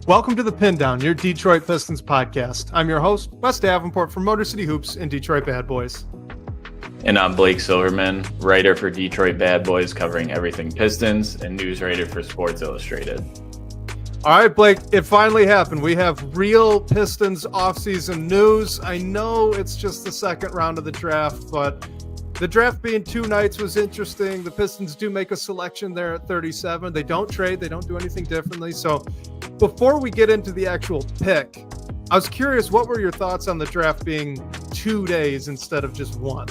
Welcome to the Pindown, your Detroit Pistons podcast. I'm your host, Wes Davenport from Motor City Hoops and Detroit Bad Boys. And I'm Blake Silverman, writer for Detroit Bad Boys, covering everything Pistons, and news writer for Sports Illustrated. All right, Blake, it finally happened. We have real Pistons offseason news. I know it's just the second round of the draft, but the draft being 2 nights was interesting. The Pistons do make a selection there at 37. They don't trade. They don't do anything differently. So before we get into the actual pick, I was curious, what were your thoughts on the draft being 2 days instead of just 1?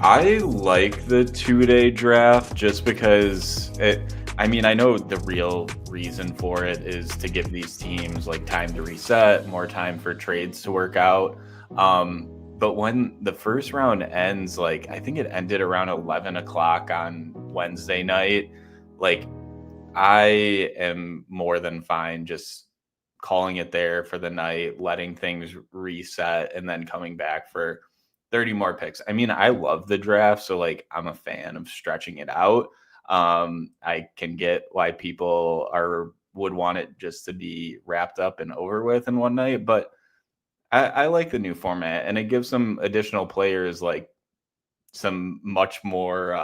I like the 2-day draft just because I know the real reason for it is to give these teams like time to reset, more time for trades to work out. But when the first round ends, like I think it ended around 11 o'clock on Wednesday night, like I am more than fine just calling it there for the night, letting things reset, and then coming back for 30 more picks. I mean, I love the draft, so like I'm a fan of stretching it out. I can get why people would want it just to be wrapped up and over with in one night, but I like the new format, and it gives some additional players like some much more,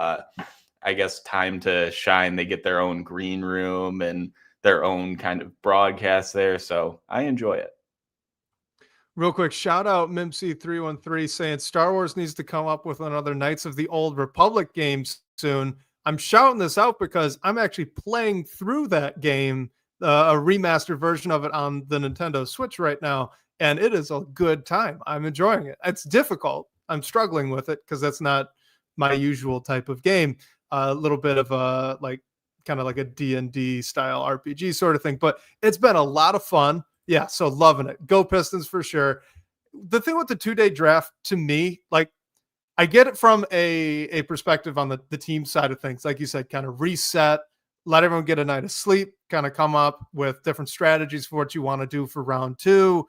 time to shine. They get their own green room and their own kind of broadcast there, so I enjoy it. Real quick, shout out Mimsy313 saying Star Wars needs to come up with another Knights of the Old Republic game soon. I'm shouting this out because I'm actually playing through that game, a remastered version of it on the Nintendo Switch right now, and it is a good time. I'm enjoying it. It's difficult. I'm struggling with it because that's not my usual type of game. A little bit of a kind of like a D&D style RPG sort of thing, but it's been a lot of fun. Yeah, so loving it. Go Pistons for sure. The thing with the 2-day draft, to me, like I get it from a perspective on the team side of things. Like you said, kind of reset, let everyone get a night of sleep, kind of come up with different strategies for what you want to do for round 2.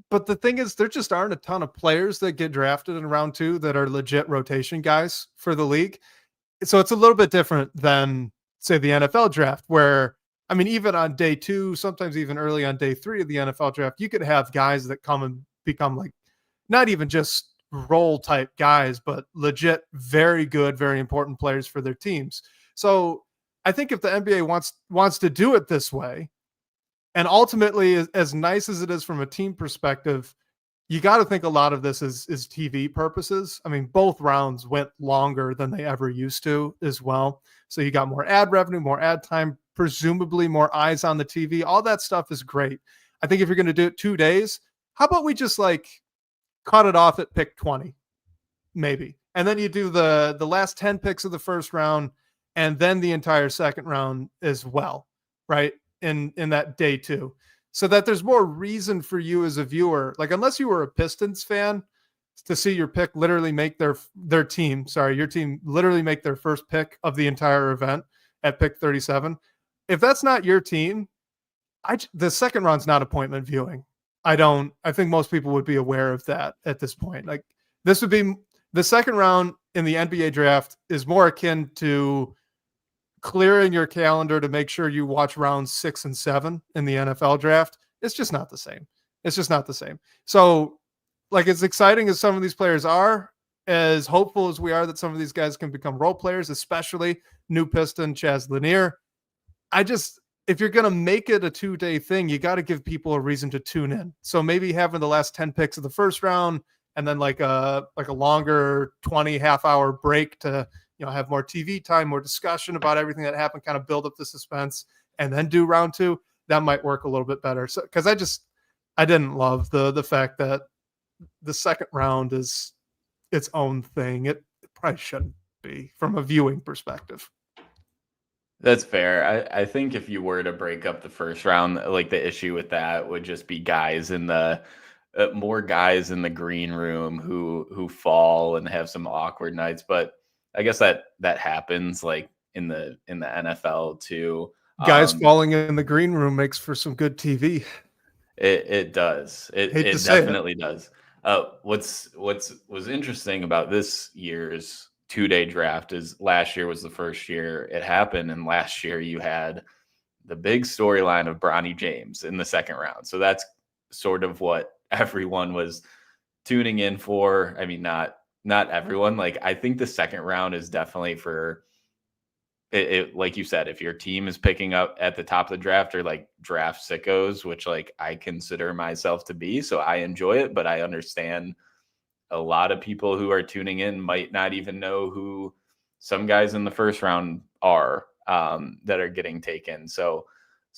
But the thing is, there just aren't a ton of players that get drafted in round 2 that are legit rotation guys for the league. So it's a little bit different than, say, the NFL draft, where I mean, even on day 2, sometimes even early on day 3 of the NFL draft, you could have guys that come and become like not even just role type guys, but legit very good, very important players for their teams. So I think if the NBA wants to do it this way, and ultimately as nice as it is from a team perspective, you got to think a lot of this is TV purposes. I mean, both rounds went longer than they ever used to as well. So you got more ad revenue, more ad time, presumably more eyes on the TV. All that stuff is great. I think if you're going to do it 2 days, how about we just like cut it off at pick 20, maybe. And then you do the last 10 picks of the first round and then the entire second round as well, right? In that day 2. So that there's more reason for you as a viewer, like unless you were a Pistons fan, to see your pick literally make your team literally make their first pick of the entire event at pick 37. If that's not your team, the second round's not appointment viewing. I think most people would be aware of that at this point. Like this would be the second round in the NBA draft is more akin to clearing your calendar to make sure you watch rounds 6 and 7 in the NFL draft. It's just not the same. So like as exciting as some of these players are, as hopeful as we are that some of these guys can become role players, especially new Piston Chaz Lanier, if you're going to make it a 2-day thing, you got to give people a reason to tune in. So maybe having the last 10 picks of the first round and then like a longer 20 half-hour break to, have more TV time, more discussion about everything that happened, kind of build up the suspense, and then do round 2. That might work a little bit better. So, because I didn't love the fact that the second round is its own thing. It probably shouldn't be from a viewing perspective. That's fair. I think if you were to break up the first round, like the issue with that would just be more guys in the green room who fall and have some awkward nights. But I guess that happens like in the NFL too. Guys falling in the green room makes for some good TV. It does. It definitely does. What was interesting about this year's 2-day draft is last year was the first year it happened, and last year you had the big storyline of Bronny James in the second round. So that's sort of what everyone was tuning in for. I mean, not everyone. Like, I think the second round is definitely for it, like you said, if your team is picking up at the top of the draft, or like draft sickos, which like I consider myself to be. So I enjoy it, but I understand a lot of people who are tuning in might not even know who some guys in the first round are, that are getting taken. So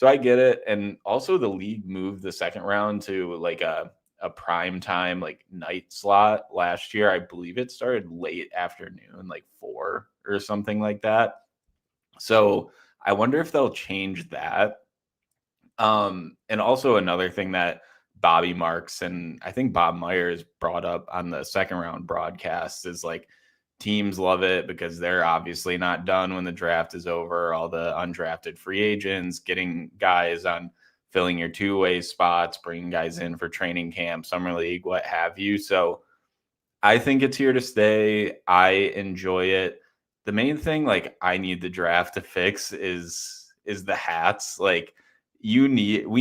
I get it. And also the league moved the second round to like a prime time, like night slot last year. I believe it started late afternoon, like 4 or something like that. So I wonder if they'll change that. And also another thing that Bobby Marks and I think Bob Myers brought up on the second round broadcast is like, teams love it because they're obviously not done when the draft is over. All the undrafted free agents, getting guys on filling your two-way spots, bringing guys in for training camp, summer league, what have you. So I think it's here to stay. I enjoy it. The main thing, like, I need the draft to fix is the hats. Like, we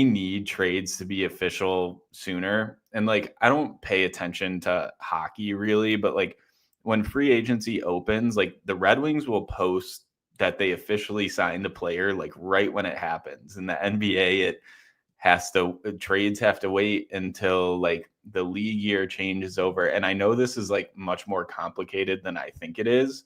need trades to be official sooner. And like, I don't pay attention to hockey really, but like when free agency opens, like the Red Wings will post that they officially signed a player like right when it happens. In the NBA, trades have to wait until like the league year changes over. And I know this is like much more complicated than I think it is,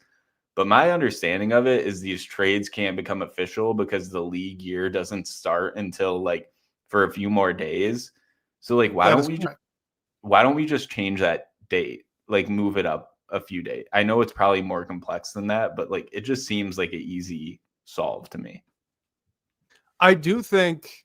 but my understanding of it is these trades can't become official because the league year doesn't start until like for a few more days. So like, why don't we just change that date? Like move it up a few days. I know it's probably more complex than that, but like, it just seems like an easy solve to me. I do think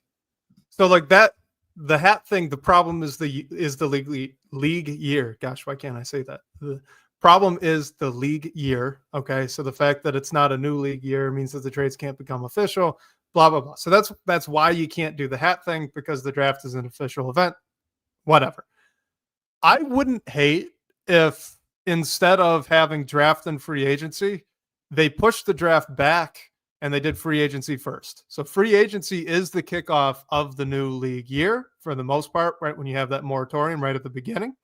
so. Like that, the hat thing. The problem is the league year. Gosh, why can't I say that? The problem is the league year. Okay, so the fact that it's not a new league year means that the trades can't become official. Blah blah blah. So that's why you can't do the hat thing, because the draft is an official event. Whatever. I wouldn't hate if instead of having draft and free agency, they pushed the draft back and they did free agency first. So free agency is the kickoff of the new league year for the most part, right? When you have that moratorium right at the beginning.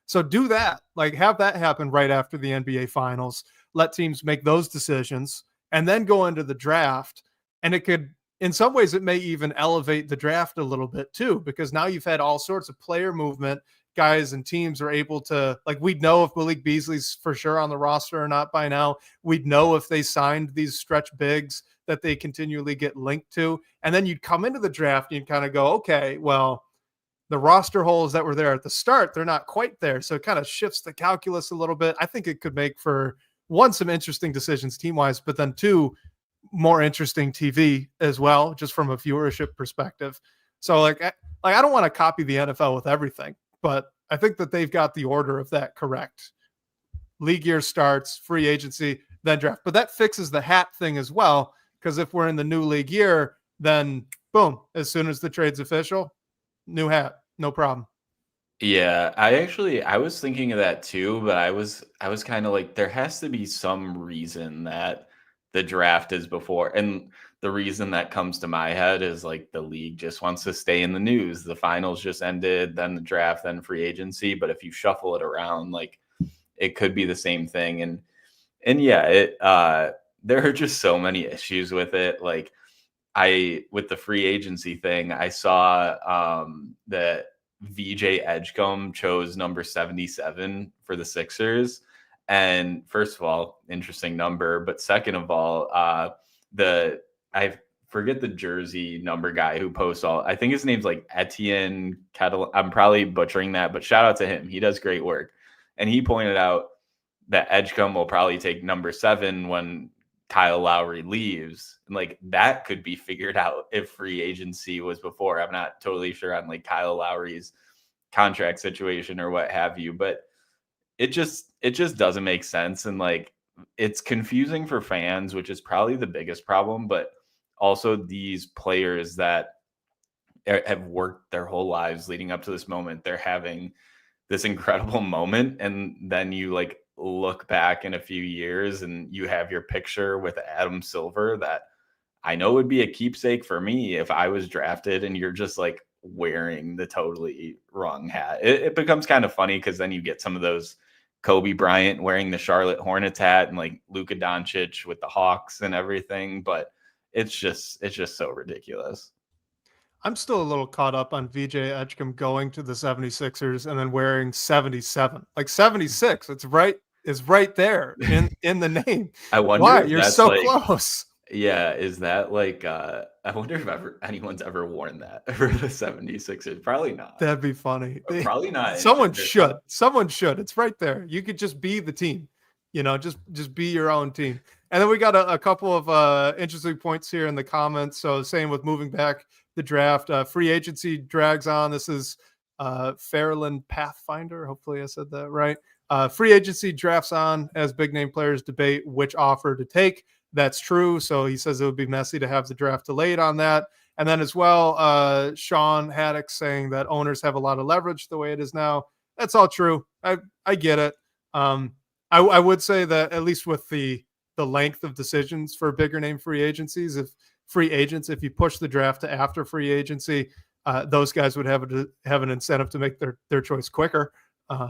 So do that, like have that happen right after the NBA finals, let teams make those decisions and then go into the draft. And it could, in some ways, it may even elevate the draft a little bit too, because now you've had all sorts of player movement. Guys and teams are able to, like, we'd know if Malik Beasley's for sure on the roster or not by now. We'd know if they signed these stretch bigs that they continually get linked to. And then you'd come into the draft and you'd kind of go, okay, well, the roster holes that were there at the start, they're not quite there. So it kind of shifts the calculus a little bit. I think it could make for, one, some interesting decisions team-wise, but then two, more interesting TV as well, just from a viewership perspective. So like I don't want to copy the NFL with everything, but I think that they've got the order of that correct. League year starts, free agency, then draft. But that fixes the hat thing as well, because if we're in the new league year, then boom, as soon as the trade's official, new hat, no problem. Yeah, I was thinking of that too, but I was kind of like, there has to be some reason that the draft is before. And the reason that comes to my head is like the league just wants to stay in the news. The finals just ended, then the draft, then free agency. But if you shuffle it around, like it could be the same thing. And yeah, there are just so many issues with it. Like with the free agency thing, I saw that VJ Edgecombe chose number 77 for the Sixers. And first of all, interesting number. But second of all, I forget the jersey number guy who posts I think his name's like Etienne Kettle. I'm probably butchering that, but shout out to him. He does great work. And he pointed out that Edgecombe will probably take number 7 when Kyle Lowry leaves. And like that could be figured out if free agency was before. I'm not totally sure on like Kyle Lowry's contract situation or what have you, but it just doesn't make sense. And like, it's confusing for fans, which is probably the biggest problem, but also these players that have worked their whole lives leading up to this moment, they're having this incredible moment. And then you like look back in a few years and you have your picture with Adam Silver that I know it would be a keepsake for me if I was drafted and you're just like wearing the totally wrong hat. It becomes kind of funny because then you get some of those Kobe Bryant wearing the Charlotte Hornets hat and like Luka Doncic with the Hawks and everything. But it's just so ridiculous. I'm still a little caught up on VJ Edgecombe going to the 76ers and then wearing 77. Like 76, it's right there in the name. I wonder why if you're that's so like, close. yeah, is that like I wonder if anyone's ever worn that for the 76ers? Probably not. That'd be funny. Probably not. Someone should. Someone should. It's right there. You could just be the team. Just be your own team. And then we got a couple of interesting points here in the comments. So same with moving back the draft. Free agency drags on. This is Fairland Pathfinder. Hopefully I said that right. Free agency drafts on as big name players debate which offer to take. That's true. So he says it would be messy to have the draft delayed on that. And then as well, Sean Haddock saying that owners have a lot of leverage the way it is now. That's all true. I get it. I would say that at least with the length of decisions for bigger name free agencies, if you push the draft to after free agency, those guys would have an incentive to make their choice quicker.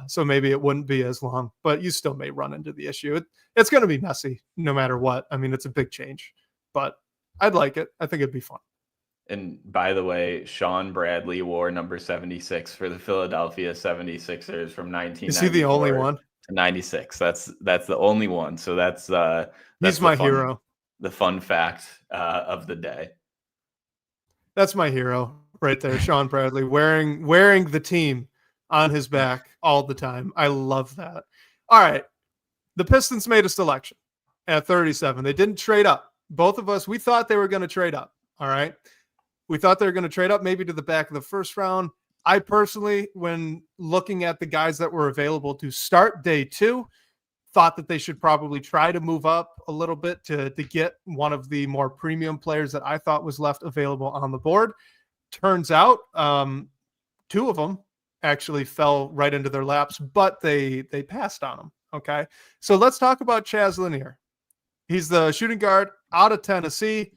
So maybe it wouldn't be as long, but you still may run into the issue. It's going to be messy no matter what. I mean, it's a big change, but I'd like it. I think it'd be fun. And by the way, Sean Bradley wore number 76 for the Philadelphia 76ers from 1994. Is he the only one? To 96. That's the only one. So that's he's my hero. The fun fact of the day. That's my hero right there, Sean Bradley wearing the team on his back all the time. I love that. All right. The Pistons made a selection at 37. They didn't trade up. Both of us, we thought they were going to trade up. All right. We thought they were going to trade up maybe to the back of the first round. I personally, when looking at the guys that were available to start day 2, thought that they should probably try to move up a little bit to get one of the more premium players that I thought was left available on the board. Turns out 2 of them actually fell right into their laps, but they passed on them. Okay. So let's talk about Chaz Lanier. He's the shooting guard out of Tennessee.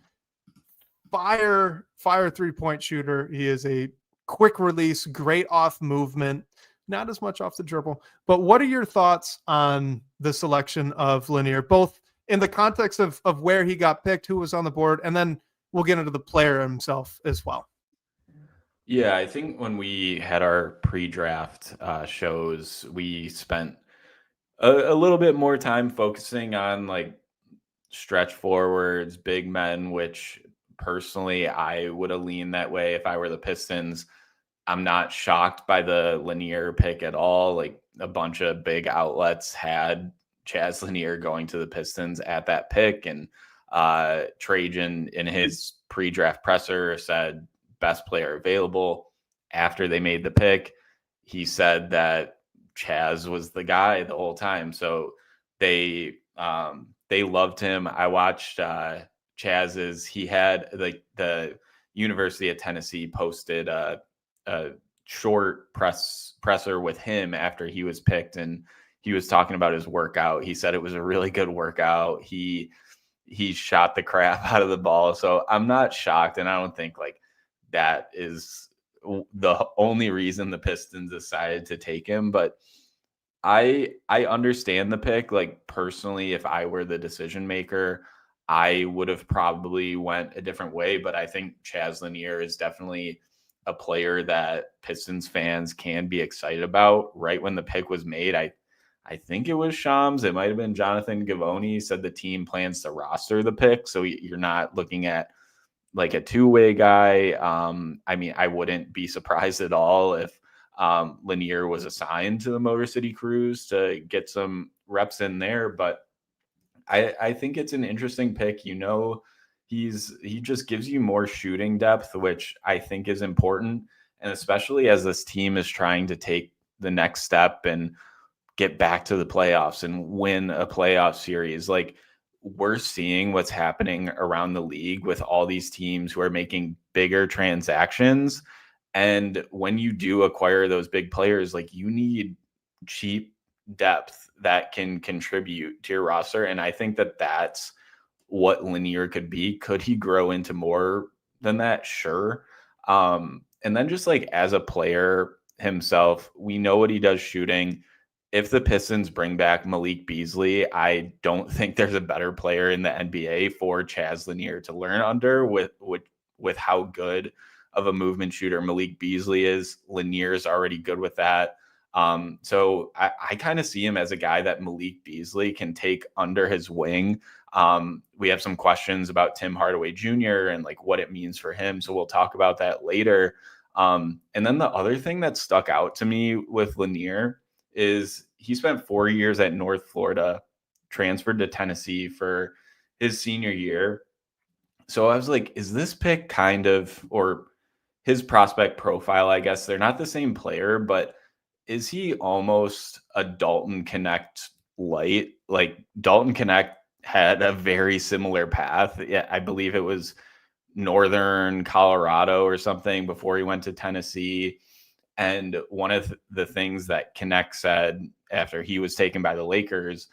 Fire 3-point shooter. He is a quick release, great off movement, not as much off the dribble. But what are your thoughts on the selection of Lanier, both in the context of where he got picked, who was on the board, and then we'll get into the player himself as well. Yeah, I think when we had our pre-draft shows, we spent a little bit more time focusing on like stretch forwards, big men, which personally I would have leaned that way if I were the Pistons. I'm not shocked by the Lanier pick at all. Like a bunch of big outlets had Chaz Lanier going to the Pistons at that pick, and Trajan in his pre-draft presser said best player available. After they made the pick, he said that Chaz was the guy the whole time. So they loved him. I watched Chaz's. He had like the University of Tennessee posted a short presser with him after he was picked, and he was talking about his workout. He said it was a really good workout. He shot the crap out of the ball. So I'm not shocked, and I don't think like that is the only reason the Pistons decided to take him. But I understand the pick. Like personally, if I were the decision maker, I would have probably went a different way. But I think Chaz Lanier is definitely a player that Pistons fans can be excited about. Right when the pick was made, I think it was Shams. It might have been Jonathan Givony said the team plans to roster the pick. So you're not looking at like a two-way guy. I mean, I wouldn't be surprised at all if Lanier was assigned to the Motor City Cruise to get some reps in there. But I think it's an interesting pick. You know, he just gives you more shooting depth, which I think is important. And especially as this team is trying to take the next step and get back to the playoffs and win a playoff series. Like we're seeing what's happening around the league with all these teams who are making bigger transactions. And when you do acquire those big players, like you need cheap depth that can contribute to your roster. And I think that that's what Lanier could be. Could he grow into more than that? Sure. And then just like as a player himself, we know what he does shooting. If the Pistons bring back Malik Beasley, I don't think there's a better player in the NBA for Chaz Lanier to learn under with how good of a movement shooter Malik Beasley is. Lanier's already good with that. So I kind of see him as a guy that Malik Beasley can take under his wing. We have some questions about Tim Hardaway Jr. and like what it means for him. So we'll talk about that later. And then the other thing that stuck out to me with Lanier is he spent 4 years at North Florida, transferred to Tennessee for his senior year. So I was like, is this pick kind of, or his prospect profile, I guess they're not the same player, but is he almost a Dalton Connect light? Like Dalton Connect had a very similar path. Yeah, I believe it was Northern Colorado or something before he went to Tennessee. And one of the things that Connect said after he was taken by the Lakers,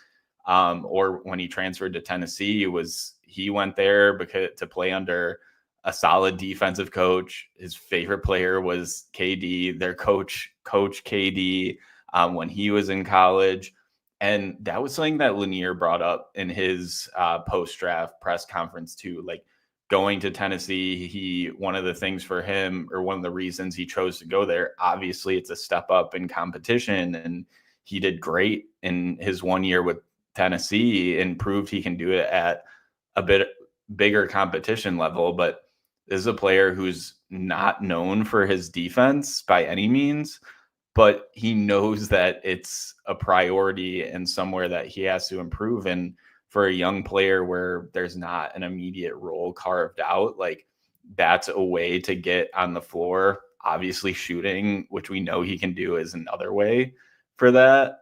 or when he transferred to Tennessee, was he went there because to play under a solid defensive coach. His favorite player was KD, their coach KD, when he was in college. And that was something that Lanier brought up in his post-draft press conference too. Like going to Tennessee, one of the things for him, or one of the reasons he chose to go there, obviously it's a step up in competition. And he did great in his 1 year with Tennessee and proved he can do it at a bit bigger competition level. But this is a player who's not known for his defense by any means, but he knows that it's a priority and somewhere that he has to improve. And for a young player where there's not an immediate role carved out, like that's a way to get on the floor. Obviously shooting, which we know he can do, is another way for that.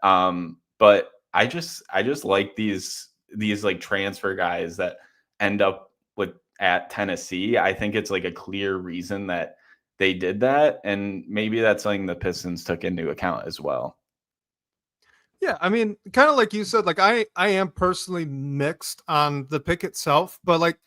But I just like these like transfer guys that end up at Tennessee. I think it's like a clear reason that they did that. And maybe that's something the Pistons took into account as well. Yeah, I mean, kind of like you said, like I am personally mixed on the pick itself, but like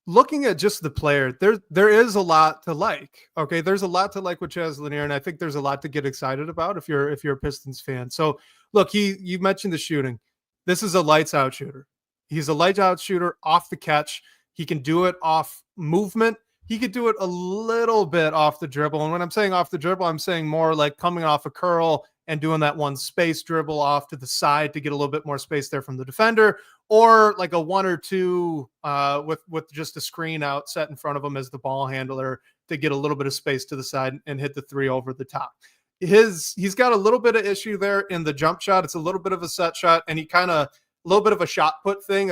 looking at just the player, there is a lot to like. Okay, there's a lot to like with Chaz Lanier, and I think there's a lot to get excited about if you're a Pistons fan. So look, you mentioned the shooting. This is a lights out shooter. He's a lights out shooter off the catch. He can do it off movement. He could do it a little bit off the dribble. And when I'm saying off the dribble, I'm saying more like coming off a curl and doing that one space dribble off to the side to get a little bit more space there from the defender, or like a 1 or 2 with just a screen out set in front of him as the ball handler to get a little bit of space to the side and hit the 3 over the top. He's got a little bit of issue there in the jump shot. It's a little bit of a set shot, and he kind of a little bit of a shot put thing.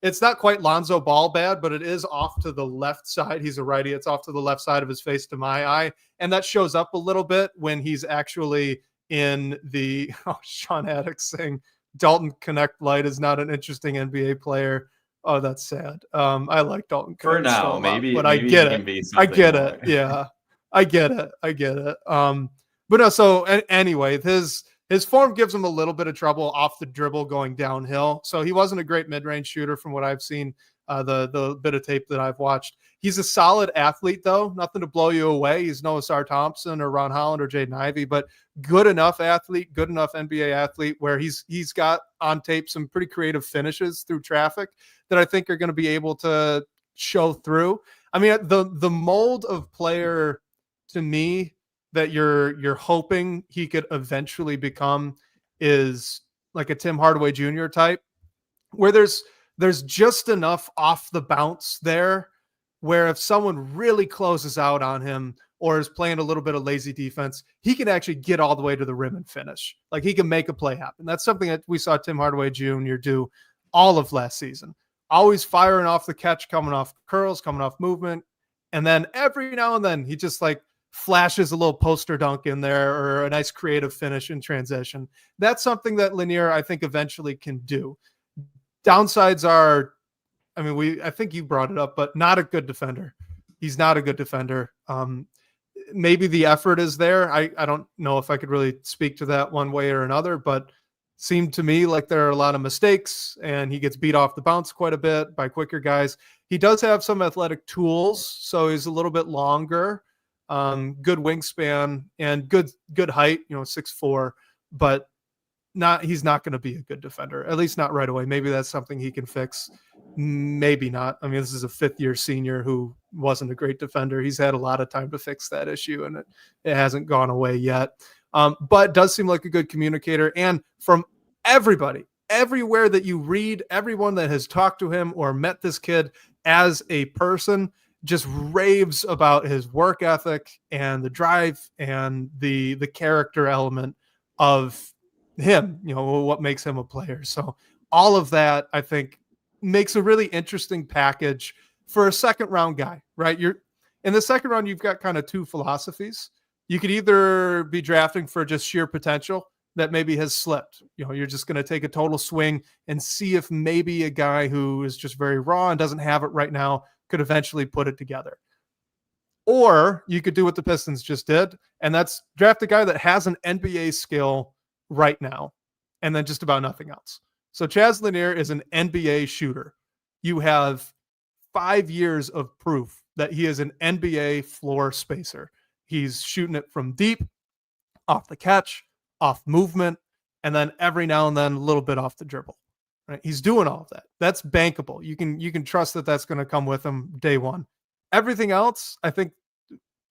It's not quite Lonzo Ball bad, but it is off to the left side. He's a righty. It's off to the left side of his face to my eye. And that shows up a little bit when he's actually in the Sean Addicks saying Dalton Connect Light is not an interesting NBA player. Oh, that's sad. I like Dalton Connect for now, maybe, but maybe I get it. I get it. Yeah, I get it. But no, so anyway, his form gives him a little bit of trouble off the dribble going downhill. So he wasn't a great mid-range shooter from what I've seen, the bit of tape that I've watched. He's a solid athlete, though. Nothing to blow you away. He's no Asar Thompson or Ron Holland or Jaden Ivey, but good enough athlete, good enough NBA athlete where he's got on tape some pretty creative finishes through traffic that I think are going to be able to show through. I mean, the mold of player to me that you're hoping he could eventually become is like a Tim Hardaway Jr. type, where there's just enough off the bounce there where if someone really closes out on him or is playing a little bit of lazy defense, he can actually get all the way to the rim and finish. Like he can make a play happen. That's something that we saw Tim Hardaway Jr. do all of last season. Always firing off the catch, coming off curls, coming off movement. And then every now and then he just like flashes a little poster dunk in there or a nice creative finish in transition. That's something that Lanier, I think, eventually can do. Downsides are, I mean, I think you brought it up, but not a good defender. He's not a good defender. Maybe the effort is there. I don't know if I could really speak to that one way or another, but seemed to me like there are a lot of mistakes, and he gets beat off the bounce quite a bit by quicker guys. He does have some athletic tools, so he's a little bit longer, good wingspan and good height, 6'4", but he's not going to be a good defender, at least not right away. Maybe that's something he can fix. Maybe not. I mean, this is a 5th-year senior who wasn't a great defender. He's had a lot of time to fix that issue, and it hasn't gone away yet. But does seem like a good communicator. And from everybody, everywhere that you read, everyone that has talked to him or met this kid as a person just raves about his work ethic and the drive and the character element of him, what makes him a player. So all of that, I think, makes a really interesting package for a second round guy, right? You're in the second round, you've got kind of two philosophies. You could either be drafting for just sheer potential that maybe has slipped. You're just going to take a total swing and see if maybe a guy who is just very raw and doesn't have it right now could eventually put it together. Or you could do what the Pistons just did, and that's draft a guy that has an NBA skill right now, and then just about nothing else. So Chaz Lanier is an NBA shooter. You have 5 years of proof that he is an NBA floor spacer. He's shooting it from deep, off the catch, off movement, and then every now and then a little bit off the dribble. Right? He's doing all of that. That's bankable. You can trust that that's going to come with him day one. Everything else, I think,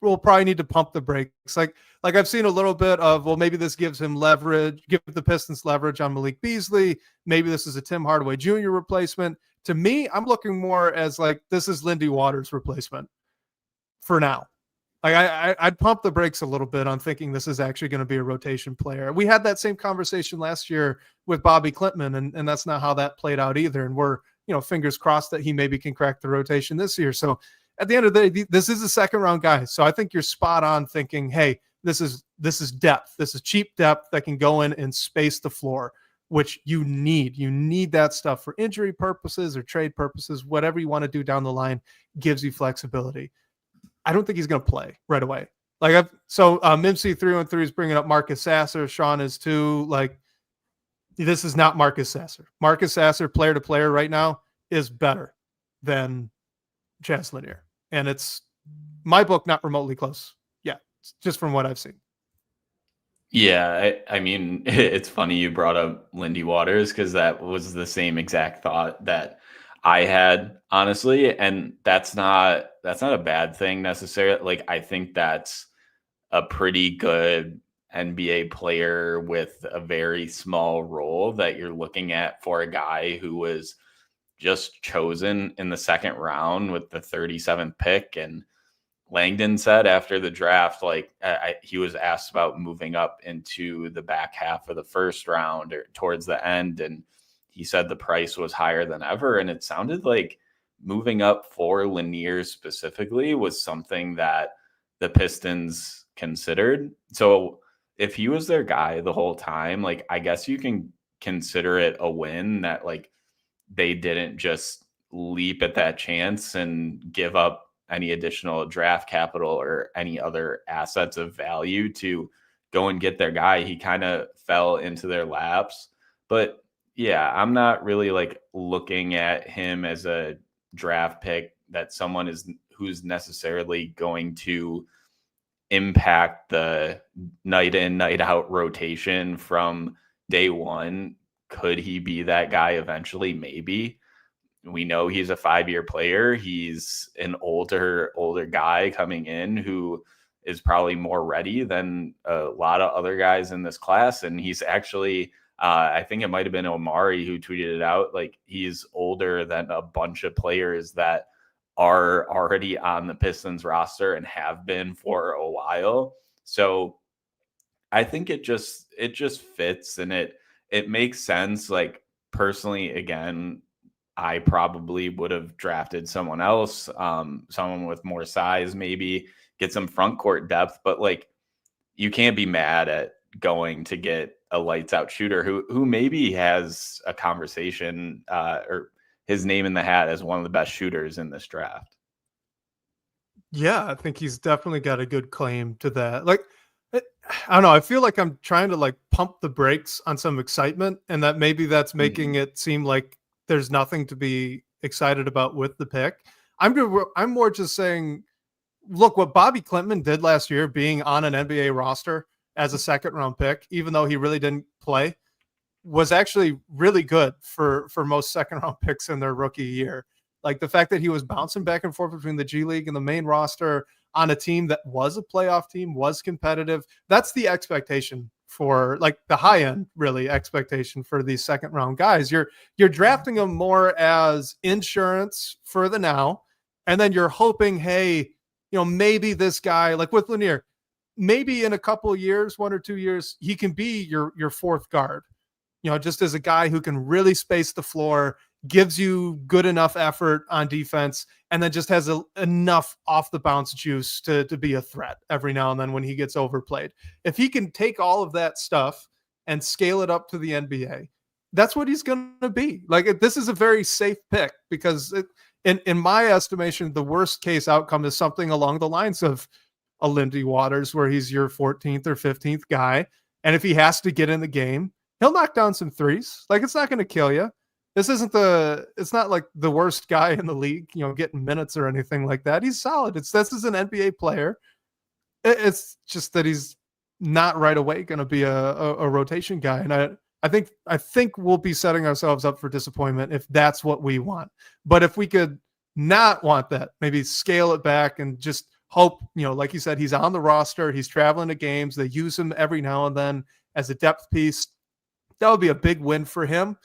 we'll probably need to pump the brakes. Like I've seen a little bit of, well, maybe this gives him leverage, give the Pistons leverage on Malik Beasley. Maybe this is a Tim Hardaway Jr. replacement. To me, I'm looking more as like, this is Lindy Waters' replacement for now. Like I'd pump the brakes a little bit on thinking this is actually going to be a rotation player. We had that same conversation last year with Bobby Klintman, and that's not how that played out either. And we're, fingers crossed that he maybe can crack the rotation this year. So at the end of the day, this is a second round guy. So I think you're spot on thinking, hey, this is depth. This is cheap depth that can go in and space the floor, which you need. You need that stuff for injury purposes or trade purposes. Whatever you want to do down the line gives you flexibility. I don't think he's going to play right away. Mimsy 313 is bringing up Marcus Sasser. Sean is too. This is not Marcus Sasser. Marcus Sasser, player to player right now, is better than Chaz Lanier. And it's my book, not remotely close. Yeah, just from what I've seen. Yeah, I mean, it's funny you brought up Lindy Waters because that was the same exact thought that I had, honestly, and that's not a bad thing necessarily. Like, I think that's a pretty good NBA player with a very small role that you're looking at for a guy who was just chosen in the second round with the 37th pick. And Langdon said after the draft, he was asked about moving up into the back half of the first round or towards the end, and he said the price was higher than ever. And it sounded like moving up for Lanier specifically was something that the Pistons considered. So if he was their guy the whole time, I guess you can consider it a win that they didn't just leap at that chance and give up any additional draft capital or any other assets of value to go and get their guy. He kind of fell into their laps. But yeah, I'm not really looking at him as a draft pick that someone who's necessarily going to impact the night in, night out rotation from day one. Could he be that guy eventually? Maybe. We know he's a 5-year player. He's an older guy coming in who is probably more ready than a lot of other guys in this class. And he's actually, I think it might have been Omari who tweeted it out. He's older than a bunch of players that are already on the Pistons roster and have been for a while. So I think it just fits, and it makes sense. Personally, again, I probably would have drafted someone else, someone with more size, maybe get some front court depth, but you can't be mad at going to get a lights out shooter who maybe has a conversation or his name in the hat as one of the best shooters in this draft. Yeah, I think he's definitely got a good claim to that. I don't know. I feel like I'm trying to like pump the brakes on some excitement, and that maybe that's making it seem like there's nothing to be excited about with the pick. I'm more just saying, look, what Bobby Klintman did last year, being on an NBA roster as a second round pick, even though he really didn't play, was actually really good for most second round picks in their rookie year. Like the fact that he was bouncing back and forth between the G League and the main roster on a team that was a playoff team, was competitive. That's the expectation for like the high end, really expectation for these second round guys. You're drafting them more as insurance for the now, and then you're hoping, hey, maybe this guy, like with Lanier, maybe in a couple of years, 1 or 2 years, he can be your fourth guard. Just as a guy who can really space the floor, gives you good enough effort on defense, and then just has enough off the bounce juice to be a threat every now and then when he gets overplayed. If he can take all of that stuff and scale it up to the NBA, that's what he's going to be. Like, this is a very safe pick because in my estimation, the worst case outcome is something along the lines of a Lindy Waters, where he's your 14th or 15th guy. And if he has to get in the game, he'll knock down some threes. Like, it's not going to kill you. It's not like the worst guy in the league, getting minutes or anything like that. He's solid. This is an NBA player. It's just that he's not right away going to be a rotation guy. And I think we'll be setting ourselves up for disappointment if that's what we want. But if we could not want that, maybe scale it back and just hope, like you said, he's on the roster, he's traveling to games, they use him every now and then as a depth piece. That would be a big win for him.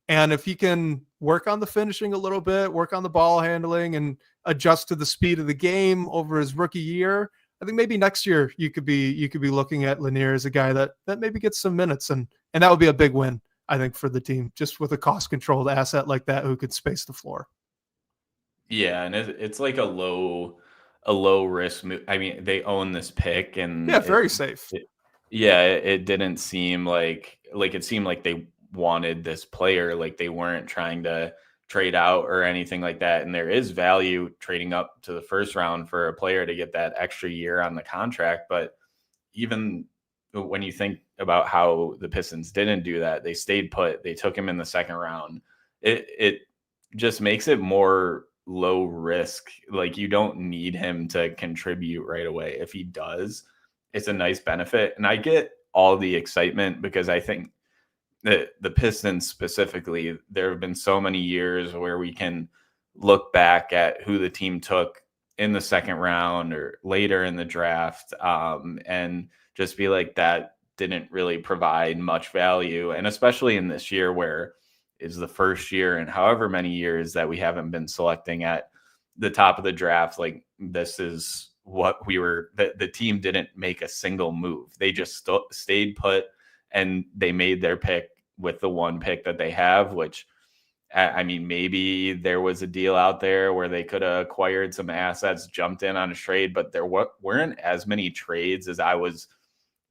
And if he can work on the finishing a little bit, work on the ball handling, and adjust to the speed of the game over his rookie year, I think maybe next year you could be looking at Lanier as a guy that maybe gets some minutes, and that would be a big win, I think, for the team, just with a cost controlled asset like that who could space the floor. Yeah, and it's like a low risk move. I mean, they own this pick, and very safe. It didn't seem like it seemed like they wanted this player, like they weren't trying to trade out or anything like that. And there is value trading up to the first round for a player to get that extra year on the contract. But even when you think about how the Pistons didn't do that, they stayed put, they took him in the second round. It just makes it more low risk. Like, you don't need him to contribute right away. If he does, it's a nice benefit. And I get all the excitement because I think the Pistons specifically, there have been so many years where we can look back at who the team took in the second round or later in the draft, and just be like, that didn't really provide much value. And especially in this year, where is the first year in however many years that we haven't been selecting at the top of the draft. Like, this is what the team didn't make a single move. They just stayed put, and they made their pick with the one pick that they have, which, I mean, maybe there was a deal out there where they could have acquired some assets, jumped in on a trade, but there weren't as many trades as I was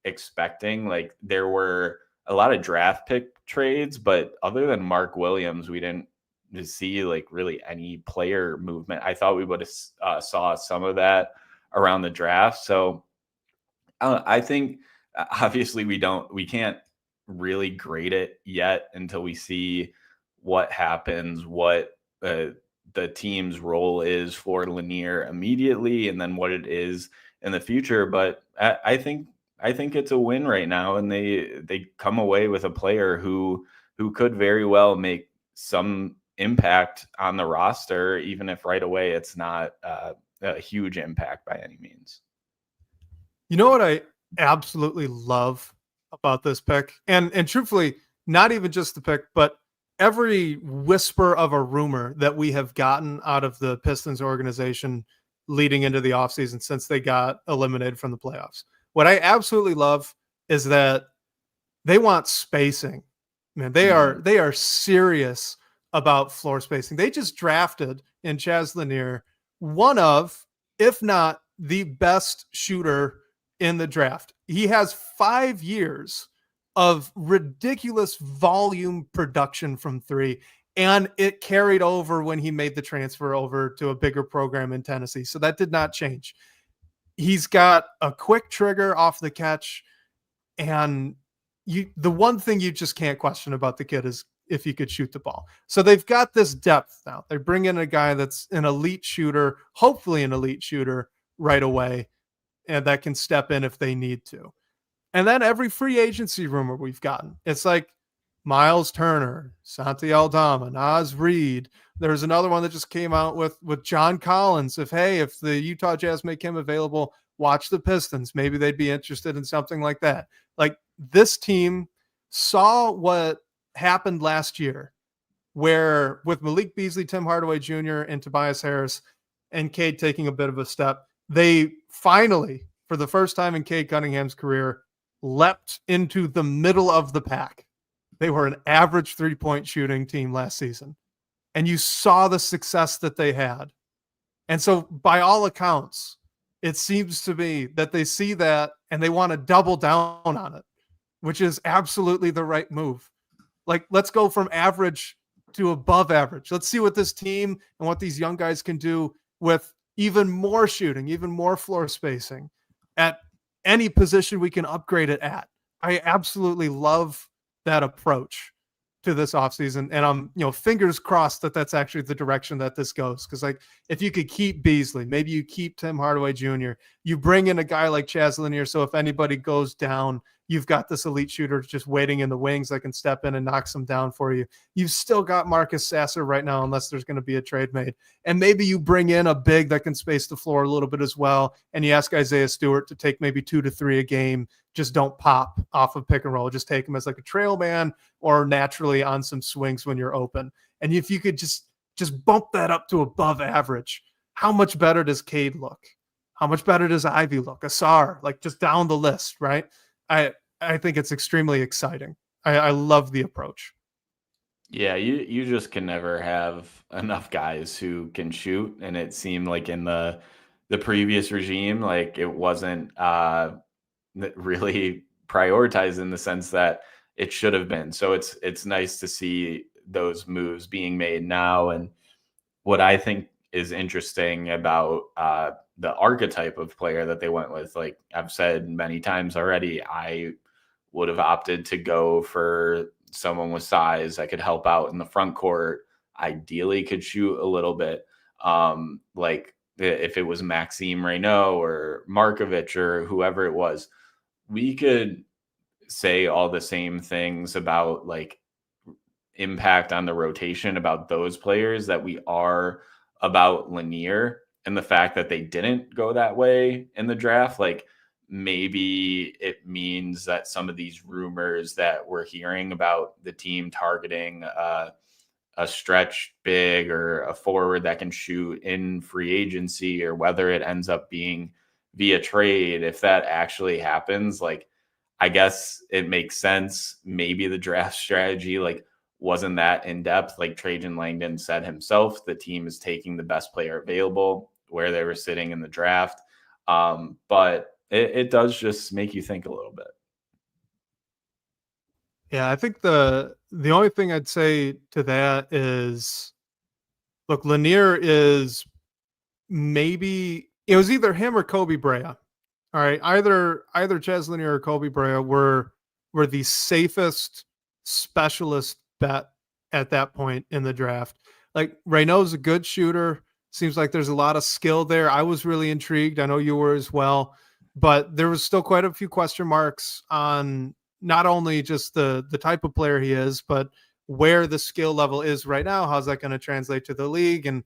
expecting. Like, there were a lot of draft pick trades, but other than Mark Williams, we didn't see like really any player movement. I thought we would have saw some of that around the draft. So I think obviously we can't really grade it yet until we see what happens, what the team's role is for Lanier immediately, and then what it is in the future. But I think it's a win right now, and they come away with a player who could very well make some impact on the roster, even if right away it's not a huge impact by any means. You know what I absolutely love about this pick, and truthfully, not even just the pick, but every whisper of a rumor that we have gotten out of the Pistons organization leading into the offseason since they got eliminated from the playoffs. What I absolutely love is that they want spacing. Man, they are serious about floor spacing. They just drafted in Chaz Lanier one of, if not the best shooter in the draft. He has 5 years of ridiculous volume production from three, and it carried over when he made the transfer over to a bigger program in Tennessee. So that did not change. He's got a quick trigger off the catch. And the one thing you just can't question about the kid is if he could shoot the ball. So they've got this depth now. They bring in a guy that's an elite shooter, hopefully an elite shooter right away, and that can step in if they need to. And then every free agency rumor we've gotten, it's like Miles Turner, Santi Aldama, Naz Reid. There's another one that just came out with John Collins. If the Utah Jazz make him available, watch the Pistons. Maybe they'd be interested in something like that. Like, this team saw what happened last year, where with Malik Beasley, Tim Hardaway Jr., and Tobias Harris, and Cade taking a bit of a step, they finally, for the first time in Cade Cunningham's career, leapt into the middle of the pack. They were an average three-point shooting team last season, and you saw the success that they had. And so by all accounts, it seems to be that they see that and they want to double down on it, which is absolutely the right move. Like, let's go from average to above average. Let's see what this team and what these young guys can do with even more shooting, even more floor spacing at any position we can upgrade it at. I absolutely love that approach to this offseason. And I'm, fingers crossed that that's actually the direction that this goes. Because, like, if you could keep Beasley, maybe you keep Tim Hardaway Jr., you bring in a guy like Chaz Lanier, so if anybody goes down, you've got this elite shooter just waiting in the wings that can step in and knock some down for you. You've still got Marcus Sasser right now, unless there's going to be a trade made. And maybe you bring in a big that can space the floor a little bit as well. And you ask Isaiah Stewart to take maybe 2 to 3 a game. Just don't pop off of pick and roll. Just take him as like a trail man or naturally on some swings when you're open. And if you could just bump that up to above average, how much better does Cade look? How much better does Ivy look? Asar, like, just down the list, right? I think it's extremely exciting. I love the approach. Yeah, you just can never have enough guys who can shoot, and it seemed like in the previous regime, like, it wasn't really prioritized in the sense that it should have been. So it's nice to see those moves being made now. And what I think is interesting about the archetype of player that they went with, like I've said many times already, I would have opted to go for someone with size that could help out in the front court, ideally could shoot a little bit. Like if it was Maxime Reynaud or Markovic or whoever it was, we could say all the same things about like impact on the rotation about those players that we are about Lanier, and the fact that they didn't go that way in the draft. Like, maybe it means that some of these rumors that we're hearing about the team targeting a stretch big or a forward that can shoot in free agency, or whether it ends up being via trade, if that actually happens, like, I guess it makes sense. Maybe the draft strategy, like, wasn't that in depth. Like Trajan Langdon said himself, the team is taking the best player available where they were sitting in the draft. But it does just make you think a little bit. Yeah, I think the only thing I'd say to that is, look, Lanier is maybe, it was either him or Kobe Brea. All right, either Chaz Lanier or Kobe Brea were the safest specialist bet at that point in the draft. Like, Reynaud's a good shooter. Seems like there's a lot of skill there. I was really intrigued. I know you were as well, but there was still quite a few question marks on not only just the type of player he is, but where the skill level is right now. How's that going to translate to the league? And,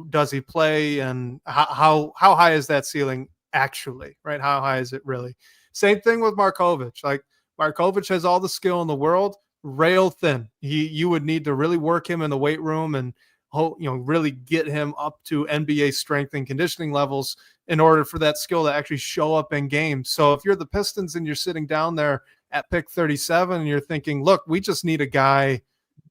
does he play? And how high is that ceiling actually, right? How high is it really? Same thing with Markovic. Like, Markovic has all the skill in the world, rail thin. You would need to really work him in the weight room and really get him up to NBA strength and conditioning levels in order for that skill to actually show up in games. So if you're the Pistons and you're sitting down there at pick 37 and you're thinking, look, we just need a guy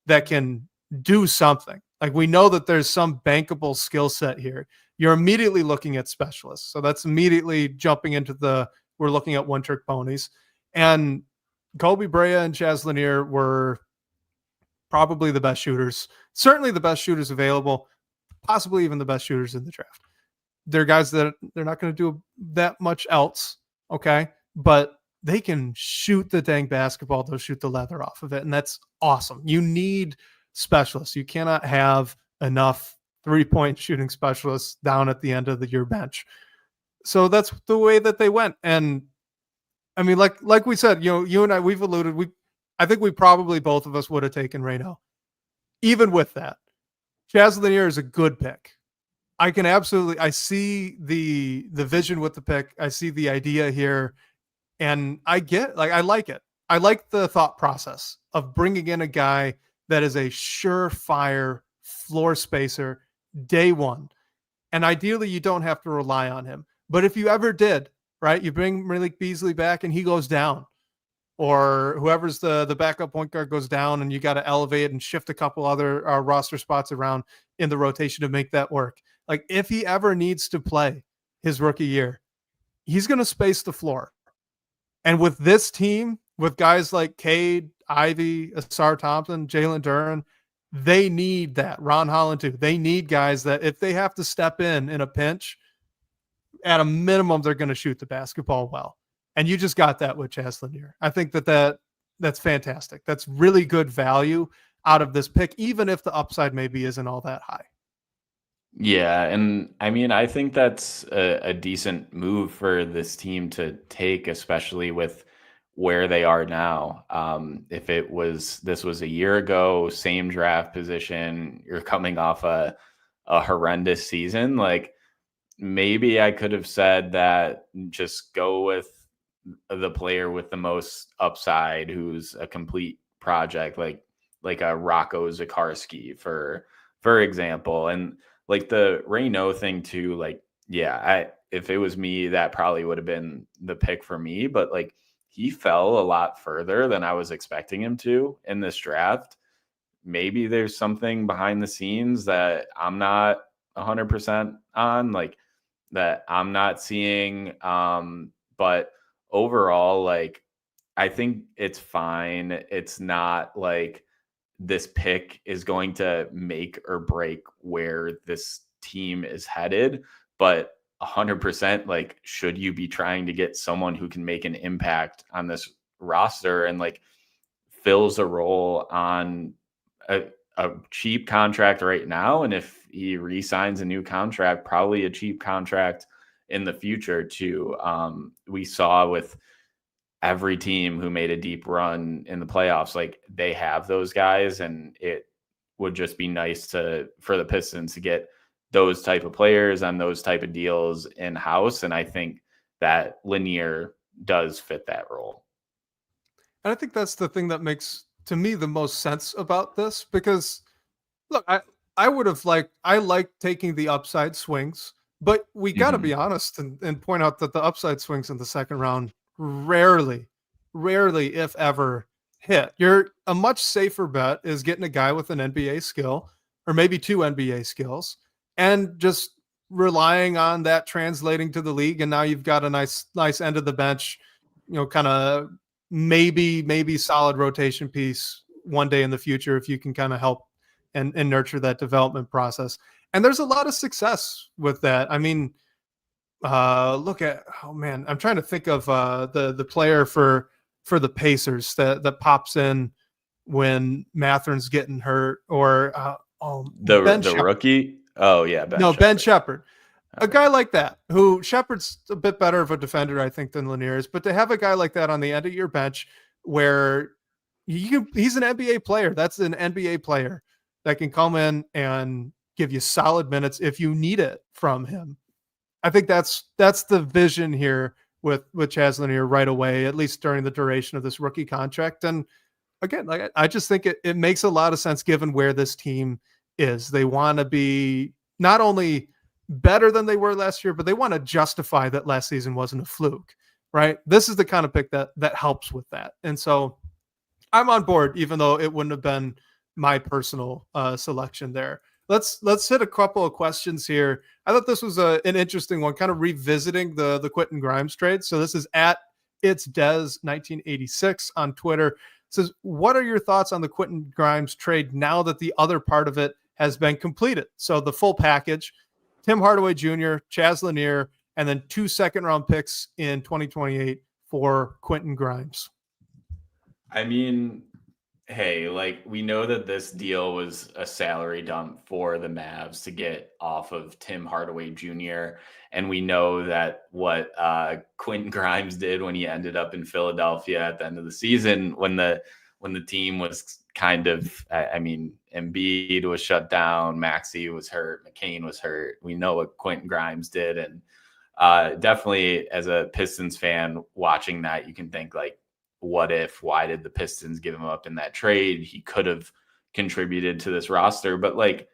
that can do something. Like, we know that there's some bankable skill set here. You're immediately looking at specialists. So that's immediately jumping into we're looking at one-trick ponies. And Kobe Brea and Chaz Lanier were probably the best shooters, certainly the best shooters available, possibly even the best shooters in the draft. They're guys that they're not going to do that much else, okay? But they can shoot the dang basketball. They'll shoot the leather off of it. And that's awesome. You need specialists. You cannot have enough 3-point shooting specialists down at the end of your bench. So that's the way that they went. And I mean, like we said, you and I, we've alluded, I think we probably both of us would have taken Reno. Even with that, Chaz Lanier is a good pick. I see the vision with the pick. I see the idea here, and I like it. I like the thought process of bringing in a guy that is a surefire floor spacer day one. And ideally you don't have to rely on him. But if you ever did, right, you bring Malik Beasley back and he goes down, or whoever's the backup point guard goes down, and you got to elevate and shift a couple other roster spots around in the rotation to make that work. Like, if he ever needs to play his rookie year, he's going to space the floor. And with this team, with guys like Cade, Ivy, Asar Thompson, Jalen Duren, they need that. Ron Holland too. They need guys that if they have to step in a pinch, at a minimum, they're going to shoot the basketball well. And you just got that with Chaz Lanier. I think that's fantastic. That's really good value out of this pick, even if the upside maybe isn't all that high. Yeah, and I mean, I think that's a decent move for this team to take, especially with where they are now. If this was a year ago, same draft position, you're coming off a horrendous season, like maybe I could have said that just go with the player with the most upside, who's a complete project, like a Rocco Zikarsky, for example. And like the Reno thing too, like, yeah, if it was me, that probably would have been the pick for me. But like, he fell a lot further than I was expecting him to in this draft. Maybe there's something behind the scenes that I'm not 100% on, like that I'm not seeing. But overall, like, I think it's fine. It's not like this pick is going to make or break where this team is headed, but 100%, like, should you be trying to get someone who can make an impact on this roster and like fills a role on a cheap contract right now, and if he re-signs a new contract, probably a cheap contract in the future too. We saw with every team who made a deep run in the playoffs, like they have those guys, and it would just be nice for the Pistons to get those type of players on those type of deals in house. And I think that Lanier does fit that role. And I think that's the thing that makes, to me, the most sense about this, because look, I like taking the upside swings, but we got to be honest and point out that the upside swings in the second round rarely, if ever, hit. You're a much safer bet is getting a guy with an NBA skill, or maybe 2 NBA skills, and just relying on that translating to the league. And now you've got a nice end of the bench, kind of maybe solid rotation piece one day in the future, if you can kind of help and nurture that development process. And there's a lot of success with that. I mean, look at, I'm trying to think of the player for the Pacers that pops in when Matherin's getting hurt, or the rookie. Oh yeah, Ben Shepherd. A guy like that, who Shepard's a bit better of a defender, I think, than Lanier is, but to have a guy like that on the end of your bench where he's an NBA player, that's an NBA player that can come in and give you solid minutes if you need it from him. I think that's the vision here with Chaz Lanier right away, at least during the duration of this rookie contract. And again, like, I just think it makes a lot of sense given where this team is. They want to be not only better than they were last year, but they want to justify that last season wasn't a fluke, right? This is the kind of pick that helps with that. And so I'm on board, even though it wouldn't have been my personal selection there. Let's hit a couple of questions here. I thought this was an interesting one, kind of revisiting the Quentin Grimes trade. So this is at It's Des 1986 on Twitter. It says, what are your thoughts on the Quentin Grimes trade now that the other part of it has been completed? So the full package: Tim Hardaway Jr., Chaz Lanier, and then 2 second-round picks in 2028 for Quentin Grimes? I mean, hey, like we know that this deal was a salary dump for the Mavs to get off of Tim Hardaway Jr. And we know that what Quentin Grimes did when he ended up in Philadelphia at the end of the season, when the team was kind of, I mean, Embiid was shut down, Maxey was hurt, McCain was hurt. We know what Quentin Grimes did, and definitely as a Pistons fan watching that, you can think like, why did the Pistons give him up in that trade? He could have contributed to this roster. But like,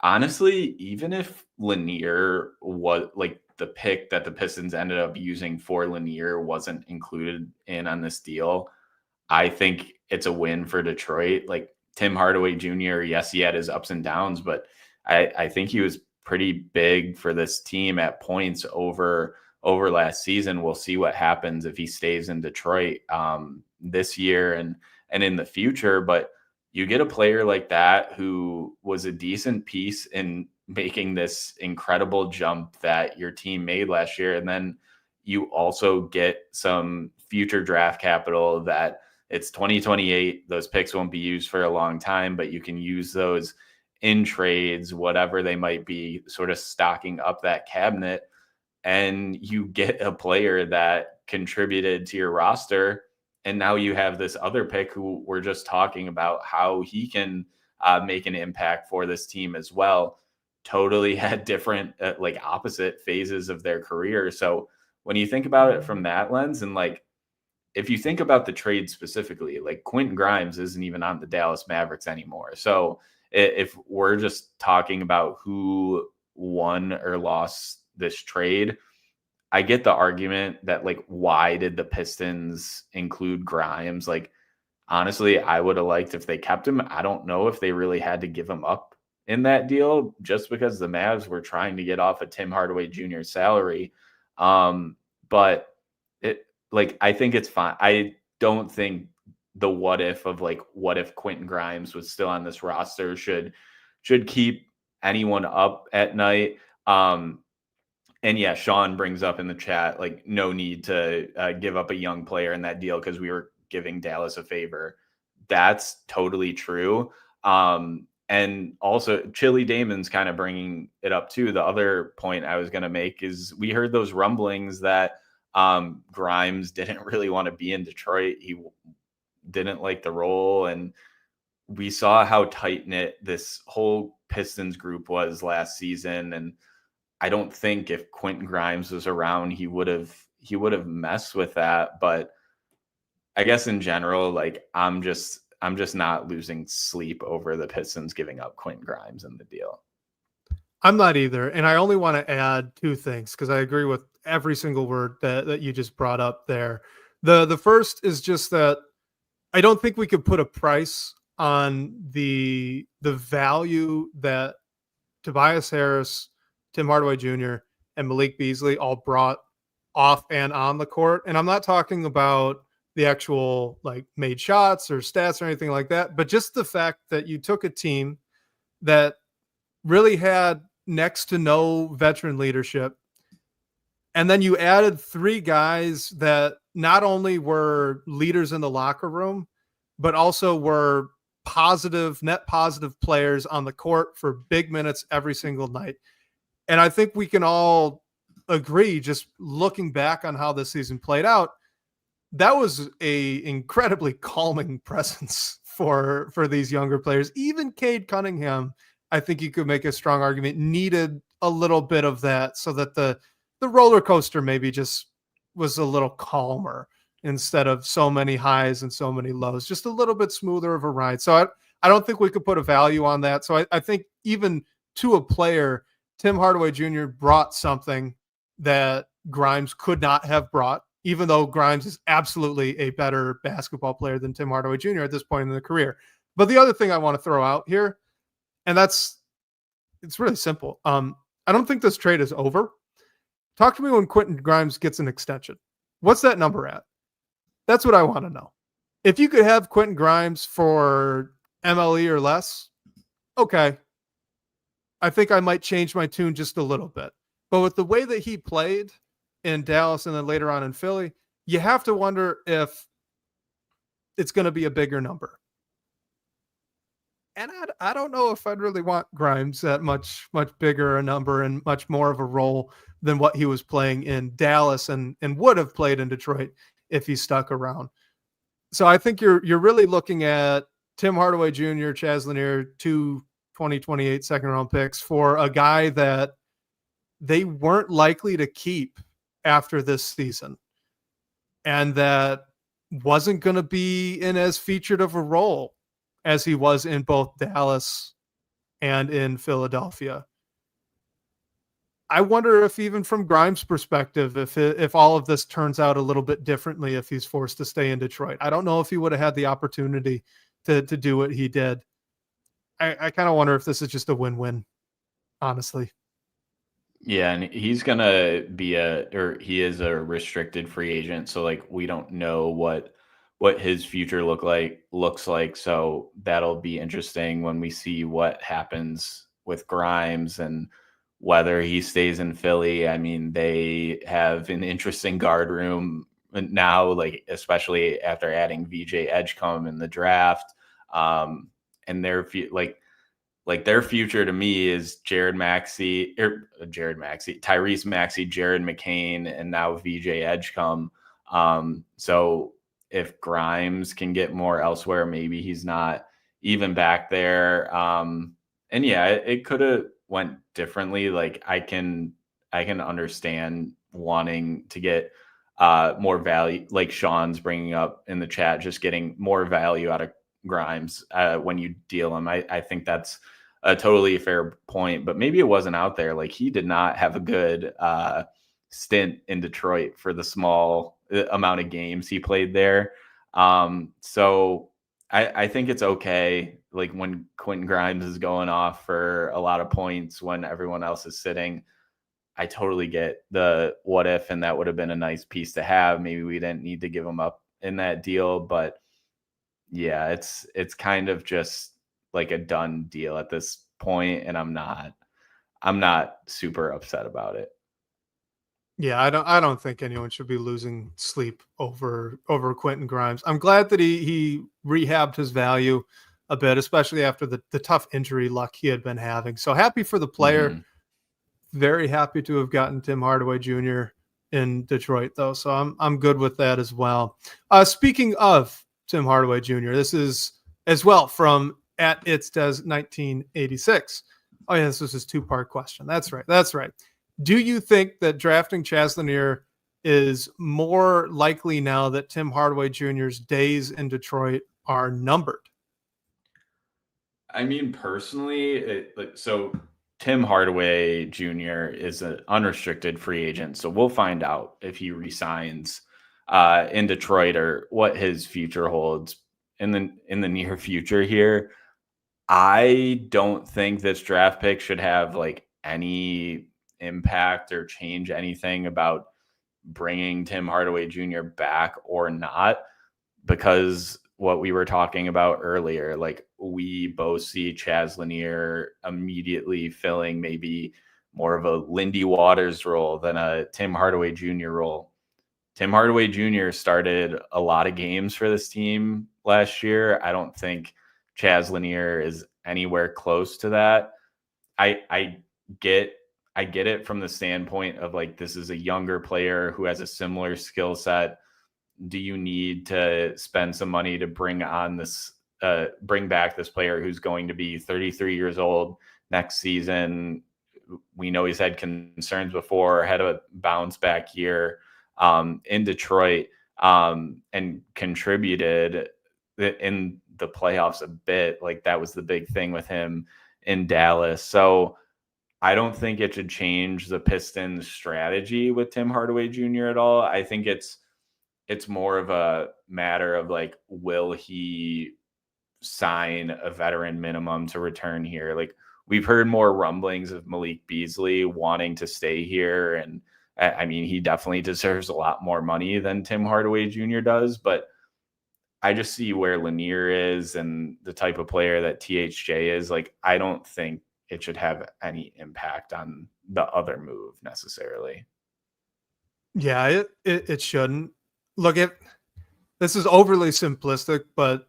honestly, even if Lanier was like the pick that the Pistons ended up using for Lanier wasn't included in on this deal, I think it's a win for Detroit. Like Tim Hardaway Jr., yes, he had his ups and downs, but I think he was pretty big for this team at points over last season. We'll see what happens if he stays in Detroit this year and in the future. But you get a player like that who was a decent piece in making this incredible jump that your team made last year. And then you also get some future draft capital that it's 2028. Those picks won't be used for a long time, but you can use those in trades, whatever they might be, sort of stocking up that cabinet. And you get a player that contributed to your roster. And now you have this other pick who we're just talking about how he can make an impact for this team as well. Totally had different, like opposite phases of their career. So when you think about it from that lens, and like, if you think about the trade specifically, like Quentin Grimes isn't even on the Dallas Mavericks anymore. So if we're just talking about who won or lost this trade, I get the argument that like, why did the Pistons include Grimes? Like, honestly, I would have liked if they kept him. I don't know if they really had to give him up in that deal just because the Mavs were trying to get off of Tim Hardaway Jr.'s salary. But it, like, I think it's fine. I don't think the what if Quentin Grimes was still on this roster should keep anyone up at night. And yeah, Sean brings up in the chat, like, no need to give up a young player in that deal because we were giving Dallas a favor. That's totally true. And also Chili Damon's kind of bringing it up too. The other point I was going to make is we heard those rumblings that Grimes didn't really want to be in Detroit. He didn't like the role. And we saw how tight-knit this whole Pistons group was last season. And I don't think if Quentin Grimes was around, he would have messed with that. But I guess in general, like I'm just not losing sleep over the Pistons giving up Quentin Grimes in the deal. I'm not either. And I only want to add two things because I agree with every single word that you just brought up there. The first is just that I don't think we could put a price on the value that Tobias Harris, Tim Hardaway Jr., and Malik Beasley all brought off and on the court. And I'm not talking about the actual like made shots or stats or anything like that, but just the fact that you took a team that really had next to no veteran leadership, and then you added three guys that not only were leaders in the locker room, but also were net positive players on the court for big minutes every single night. And I think we can all agree, just looking back on how this season played out, that was a incredibly calming presence for these younger players. Even Cade Cunningham, I think you could make a strong argument, needed a little bit of that so that the roller coaster maybe just was a little calmer instead of so many highs and so many lows, just a little bit smoother of a ride. So I don't think we could put a value on that. So I think even to a player, Tim Hardaway Jr. brought something that Grimes could not have brought, even though Grimes is absolutely a better basketball player than Tim Hardaway Jr. at this point in the career. But the other thing I want to throw out here, and it's really simple. I don't think this trade is over. Talk to me when Quentin Grimes gets an extension. What's that number at? That's what I want to know. If you could have Quentin Grimes for MLE or less, okay. I think I might change my tune just a little bit. But with the way that he played in Dallas and then later on in Philly, you have to wonder if it's going to be a bigger number. And I don't know if I'd really want Grimes at much bigger a number and much more of a role than what he was playing in Dallas and would have played in Detroit if he stuck around. So I think you're really looking at Tim Hardaway Jr., Chaz Lanier, 2028 second round picks for a guy that they weren't likely to keep after this season, and that wasn't going to be in as featured of a role as he was in both Dallas and in Philadelphia. I wonder if even from Grimes' perspective, if all of this turns out a little bit differently, if he's forced to stay in Detroit. I don't know if he would have had the opportunity to do what he did. I kind of wonder if this is just a win-win, honestly. Yeah, and he's gonna be he is a restricted free agent, so like we don't know what his future looks like. So that'll be interesting when we see what happens with Grimes and whether he stays in Philly. I mean, they have an interesting guard room now, like especially after adding VJ Edgecombe in the draft. And their future to me is Tyrese Maxey, Jared McCain, and now VJ Edgecombe. So if Grimes can get more elsewhere, maybe he's not even back there. And yeah, it could have went differently. Like I can understand wanting to get more value, like Sean's bringing up in the chat, just getting more value out of Grimes when you deal him. I think that's a totally fair point, but maybe it wasn't out there. Like he did not have a good stint in Detroit for the small amount of games he played there. So I think it's okay. Like when Quentin Grimes is going off for a lot of points when everyone else is sitting, I totally get the what if, and that would have been a nice piece to have. Maybe we didn't need to give him up in that deal, but yeah, it's kind of just like a done deal at this point, and I'm not super upset about it. Yeah, I don't think anyone should be losing sleep over Quentin Grimes. I'm glad that he rehabbed his value a bit, especially after the tough injury luck he had been having. So happy for the player. Mm-hmm. Very happy to have gotten Tim Hardaway Jr. in Detroit, though. So I'm good with that as well. Speaking of Tim Hardaway Jr., this is as well from at It's Des 1986. Oh yeah, this was his two-part question. That's right. Do you think that drafting Chaz Lanier is more likely now that Tim Hardaway Jr.'s days in Detroit are numbered? I mean, personally, so Tim Hardaway Jr. is an unrestricted free agent, so we'll find out if he resigns in Detroit or what his future holds in the near future here. I don't think this draft pick should have like any impact or change anything about bringing Tim Hardaway Jr. back or not, because what we were talking about earlier, like we both see Chaz Lanier immediately filling maybe more of a Lindy Waters role than a Tim Hardaway Jr. role. Tim Hardaway Jr. started a lot of games for this team last year. I don't think Chaz Lanier is anywhere close to that. I get it from the standpoint of like, this is a younger player who has a similar skill set. Do you need to spend some money to bring back this player who's going to be 33 years old next season? We know he's had concerns before, had a bounce back year in Detroit, and contributed in the playoffs a bit. Like that was the big thing with him in Dallas. So I don't think it should change the Pistons' strategy with Tim Hardaway Jr. at all. I think it's more of a matter of like, will he sign a veteran minimum to return here? Like we've heard more rumblings of Malik Beasley wanting to stay here. And I mean, he definitely deserves a lot more money than Tim Hardaway Jr. does, but I just see where Lanier is and the type of player that THJ is. Like, I don't think it should have any impact on the other move necessarily. Yeah, it shouldn't. look, if this is overly simplistic, but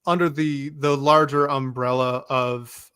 under the larger umbrella of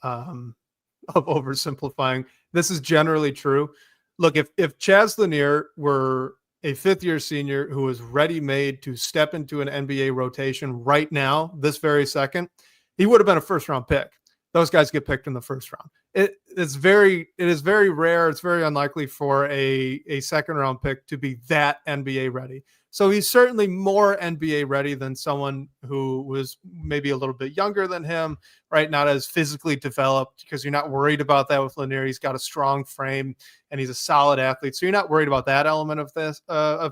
oversimplifying, this is generally true. Look, if Chaz Lanier were a fifth-year senior who was ready-made to step into an NBA rotation right now, this very second, he would have been a first-round pick. Those guys get picked in the first round. It is very rare. It's very unlikely for a second-round pick to be that NBA ready. So he's certainly more NBA ready than someone who was maybe a little bit younger than him, right? Not as physically developed, because you're not worried about that with Lanier. He's got a strong frame and he's a solid athlete. So you're not worried about that element of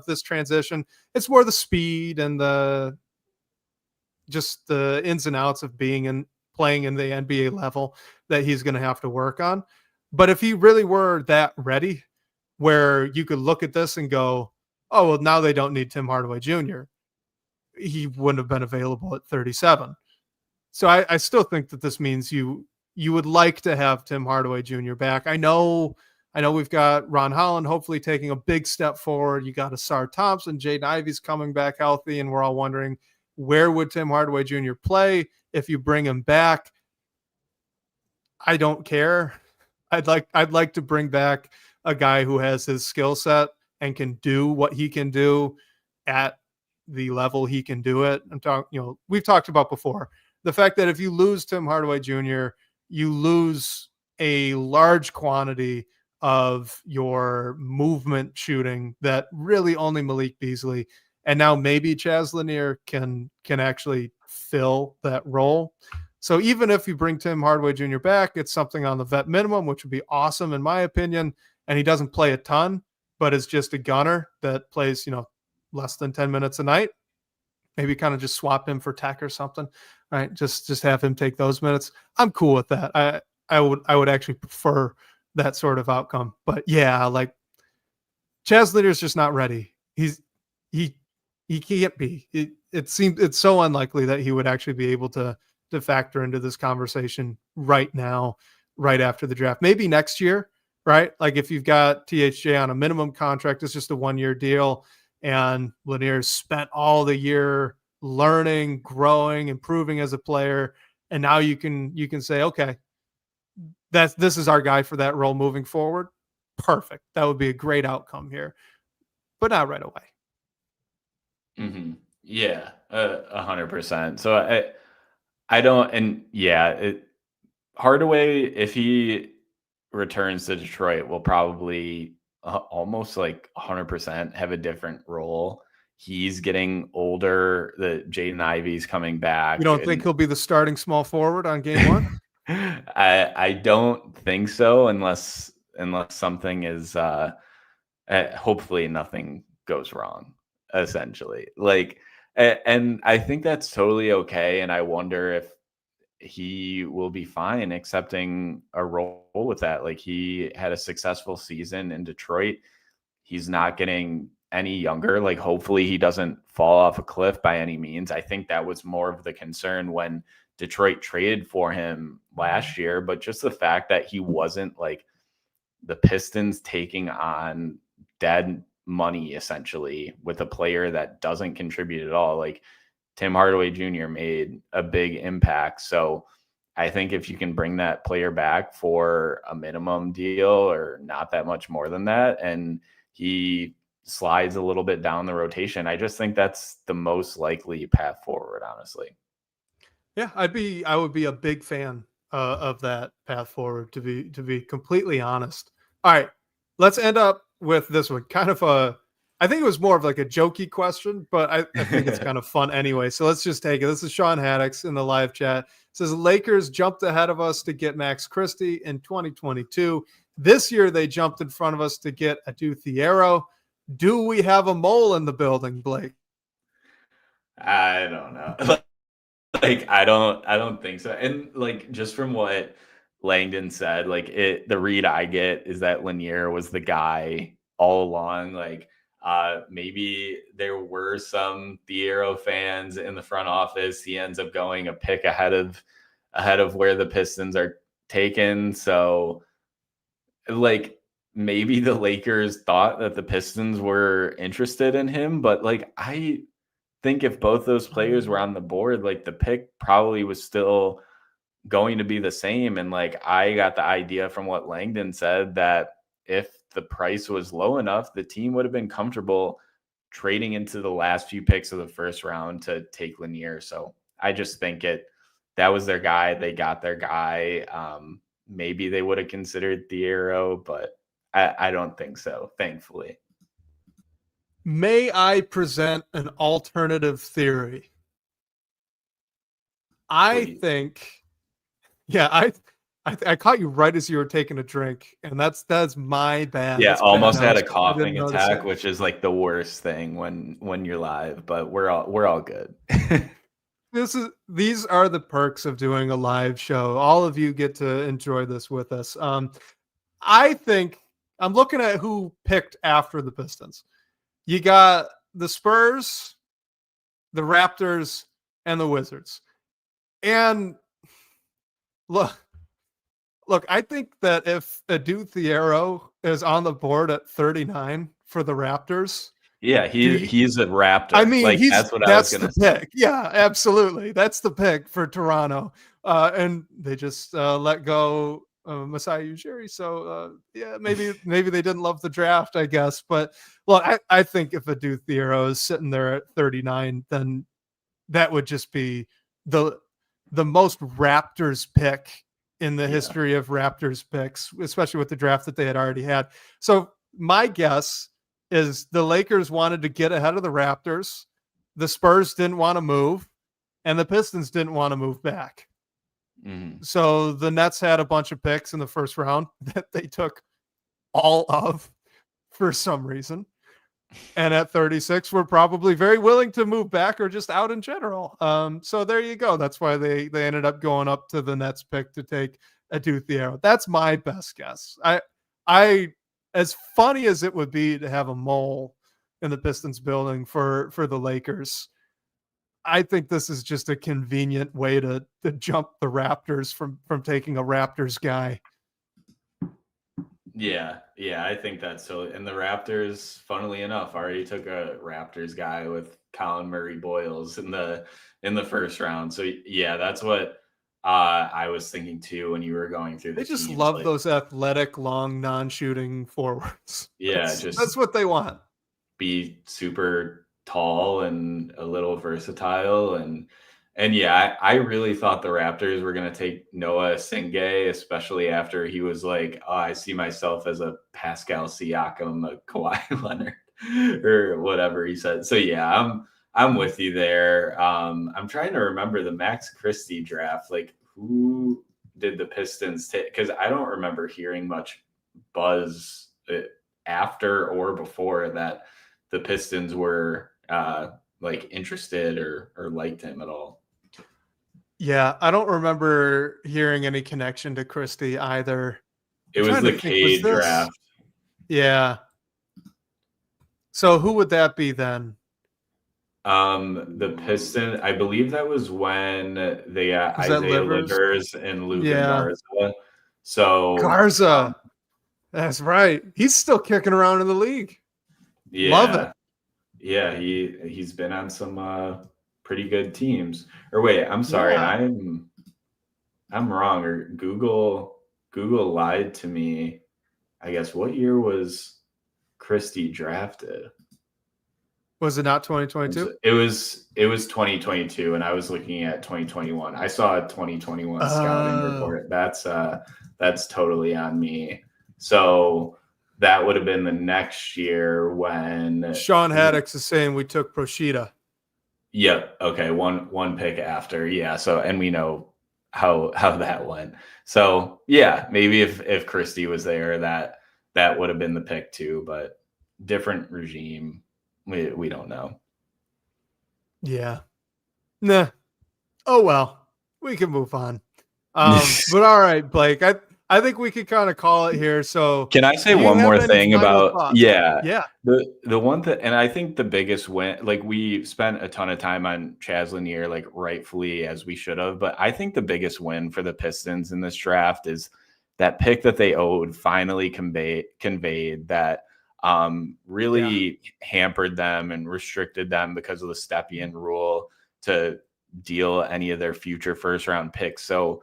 this transition. It's more the speed and just the ins and outs of playing in the NBA level that he's going to have to work on. But if he really were that ready, where you could look at this and go, oh, well, now they don't need Tim Hardaway Jr., he wouldn't have been available at 37. So I still think that this means you would like to have Tim Hardaway Jr. back. I know we've got Ron Holland hopefully taking a big step forward. You got Asar Thompson, Jaden Ivey's coming back healthy, and we're all wondering, where would Tim Hardaway Jr. play if you bring him back? I don't care. I'd like to bring back a guy who has his skill set and can do what he can do at the level he can do it. We've talked about before the fact that if you lose Tim Hardaway Jr., you lose a large quantity of your movement shooting that really only Malik Beasley and now maybe Chaz Lanier can actually fill that role. So even if you bring Tim Hardaway Jr. back, it's something on the vet minimum, which would be awesome in my opinion. And he doesn't play a ton, but is just a gunner that plays, less than 10 minutes a night. Maybe kind of just swap him for Tech or something, right? Just have him take those minutes. I'm cool with that. I would actually prefer that sort of outcome. But yeah, like Chaz Lanier's just not ready. He can't be. It seems it's so unlikely that he would actually be able to factor into this conversation right now, right after the draft. Maybe next year, right? Like if you've got THJ on a minimum contract, it's just a 1-year deal, and Lanier's spent all the year learning, growing, improving as a player, and now you can say, okay, this is our guy for that role moving forward. Perfect. That would be a great outcome here, but not right away. Mm-hmm. Yeah, 100%. So I don't, and yeah, Hardaway, if he returns to Detroit, will probably almost like 100% have a different role. He's getting older. The Jaden Ivey's coming back. You don't think he'll be the starting small forward on game one? I don't think so, unless something is hopefully nothing goes wrong, essentially. Like, and I think that's totally okay. And I wonder if he will be fine accepting a role with that. Like, he had a successful season in Detroit. He's not getting any younger. Like, hopefully he doesn't fall off a cliff by any means. I think that was more of the concern when Detroit traded for him last year, but just the fact that he wasn't like the Pistons taking on dead money essentially with a player that doesn't contribute at all. Like, Tim Hardaway Jr. made a big impact. So I think if you can bring that player back for a minimum deal or not that much more than that, and he slides a little bit down the rotation, I just think that's the most likely path forward, honestly. Yeah, I would be a big fan of that path forward, to be completely honest. All right, let's end up with this one. I think it was more of like a jokey question, but I think it's kind of fun anyway. So let's just take it. This is Sean Haddix in the live chat. It says, Lakers jumped ahead of us to get Max Christie in 2022. This year they jumped in front of us to get Adu Thiero. Do we have a mole in the building, Blake? I don't know. Like, I don't think so. And like, just from what Langdon said, like, the read I get is that Lanier was the guy all along. Like, maybe there were some Thiero fans in the front office. He ends up going a pick ahead of where the Pistons are taken. So like, maybe the Lakers thought that the Pistons were interested in him, but like I think if both those players were on the board, like the pick probably was still going to be the same. And like I got the idea from what Langdon said that if the price was low enough, the team would have been comfortable trading into the last few picks of the first round to take Lanier. So I just think that was their guy. They got their guy. Maybe they would have considered Thiero, but I don't think so, thankfully. May I present an alternative theory? I Please. think, I caught you right as you were taking a drink, and that's my bad. Yeah, That's almost bad had a notes. I coughing didn't notice attack, it. which is like the worst thing when you're live, but we're all good. These are the perks of doing a live show. All of you get to enjoy this with us. I think I'm looking at who picked after the Pistons. You got the Spurs, the Raptors, and the Wizards. And look, I think that if Adu Thiero is on the board at 39 for the Raptors, Yeah, he's a Raptor. I mean, like that's what I was that's gonna the say. pick. Yeah, absolutely. That's the pick for Toronto. And they just let go Masai Ujiri. So yeah, maybe they didn't love the draft, I guess. But well, I think if Adu Thiero is sitting there at 39, then that would just be the most Raptors pick in the history of Raptors picks, especially with the draft that they had already had. So my guess is the Lakers wanted to get ahead of the Raptors. The Spurs didn't want to move, and the Pistons didn't want to move back. Mm-hmm. So the Nets had a bunch of picks in the first round that they took all of for some reason. And at 36, we're probably very willing to move back or just out in general. So there you go. That's why they ended up going up to the Nets pick to take Adu Thiero. That's my best guess. I as funny as it would be to have a mole in the Pistons building for the Lakers, I think this is just a convenient way to jump the Raptors from taking a Raptors guy. Yeah, I think that's so. And the Raptors, funnily enough, already took a Raptors guy with Colin Murray Boyles in the first round. So yeah, that's what I was thinking too when you were going through the They just teams. love like, those athletic, long, non-shooting forwards. Yeah, that's what they want. Be super tall and a little versatile and yeah, I really thought the Raptors were going to take Noah Singay, especially after he was like, oh, I see myself as a Pascal Siakam, a Kawhi Leonard, or whatever he said. So yeah, I'm with you there. I'm trying to remember the Max Christie draft. Like, who did the Pistons take? Because I don't remember hearing much buzz after or before that the Pistons were like interested or liked him at all. Yeah, I don't remember hearing any connection to Christie either. It was the Cade draft. Yeah. So who would that be then? The Pistons, I believe that was when they got Isaiah Livers and Luka Garza. So Garza. That's right. He's still kicking around in the league. Yeah. Love it. Yeah, he's been on some pretty good teams. Or wait, I'm sorry, I'm wrong. Or Google lied to me. I guess what year was Christie drafted? Was it not 2022? It was 2022, and I was looking at 2021. I saw a 2021 scouting report. That's totally on me. So that would have been the next year when Sean Haddix is saying we took Proshita. Yep. Okay. One pick after. Yeah. So, and we know how that went. So yeah, maybe if Christie was there, that would have been the pick too, but different regime. We don't know. Yeah. Nah. Oh, well, we can move on. But all right, Blake, I think we could kind of call it here. So can I say one more thing about the one that, and I think the biggest win, like we spent a ton of time on Chaz Lanier, like rightfully as we should have, but I think the biggest win for the Pistons in this draft is that pick that they owed finally conveyed that really hampered them and restricted them because of the step-in rule to deal any of their future first-round picks. So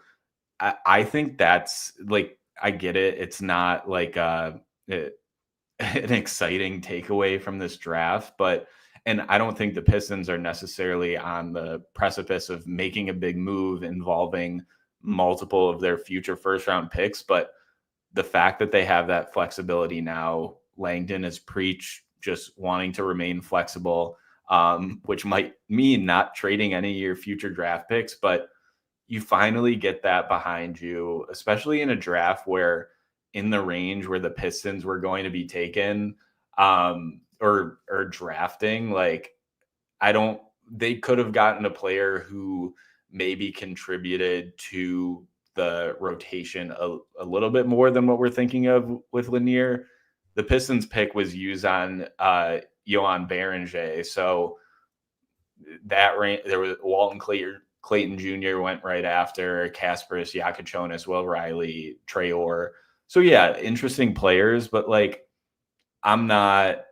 I think that's like, I get it. It's not like an exciting takeaway from this draft, and I don't think the Pistons are necessarily on the precipice of making a big move involving multiple of their future first round picks. But the fact that they have that flexibility now, Langdon has preached just wanting to remain flexible, which might mean not trading any of your future draft picks, but you finally get that behind you, especially in a draft where in the range where the Pistons were going to be taken or drafting, like they could have gotten a player who maybe contributed to the rotation a little bit more than what we're thinking of with Lanier. The Pistons pick was used on Johan Berenger. So that range, there was Walton Clayton Jr. went right after, Kasparis, Yakuchonis, Will Riley, Traore. So yeah, interesting players, but like I'm not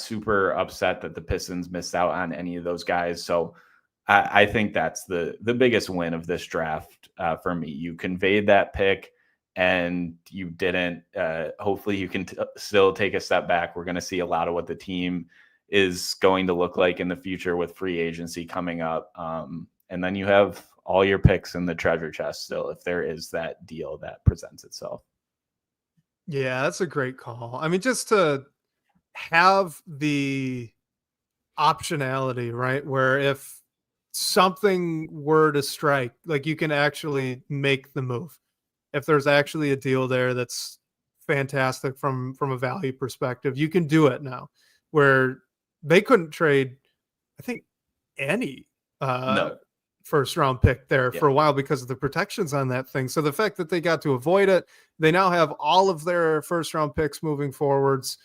super upset that the Pistons missed out on any of those guys. So I think that's the biggest win of this draft for me. You conveyed that pick and you didn't. Hopefully you can still take a step back. We're going to see a lot of what the team is going to look like in the future with free agency coming up. And then you have all your picks in the treasure chest still, if there is that deal that presents itself. Yeah, that's a great call. I mean, just to have the optionality, right? Where if something were to strike, like you can actually make the move. If there's actually a deal there that's fantastic from a value perspective, you can do it now, where they couldn't trade, I think, any first round pick there for a while because of the protections on that thing. So the fact that they got to avoid it, they now have all of their first round picks moving forwards,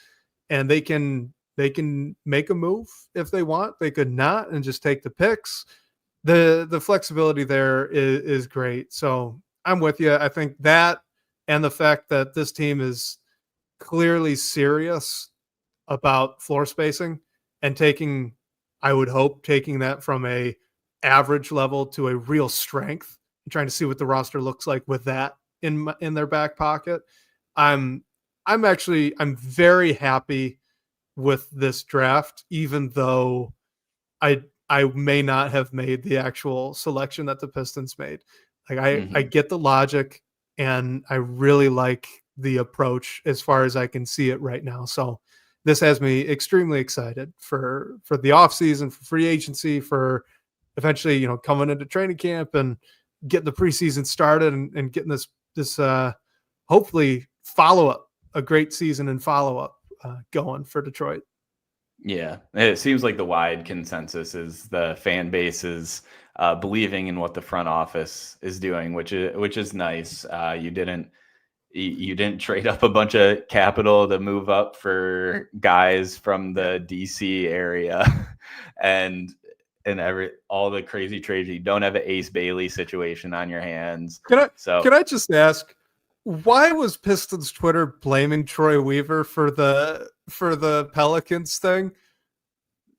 and they can make a move if they want. They could not and just take the picks. The flexibility there is great. So I'm with you. I think that, and the fact that this team is clearly serious about floor spacing and taking that from a average level to a real strength and trying to see what the roster looks like with that in their back pocket. I'm very happy with this draft, even though I may not have made the actual selection that the Pistons made. Like I get the logic, and I really like the approach as far as I can see it right now. So this has me extremely excited for the offseason, for free agency, for eventually, coming into training camp and getting the preseason started and getting this hopefully a great season and follow-up going for Detroit. Yeah, it seems like the wide consensus is the fan base is believing in what the front office is doing, which is nice. You didn't trade up a bunch of capital to move up for guys from the DC area, and all the crazy trades. You don't have an Ace Bailey situation on your hands. Can I just ask, why was Pistons Twitter blaming Troy Weaver for the Pelicans thing?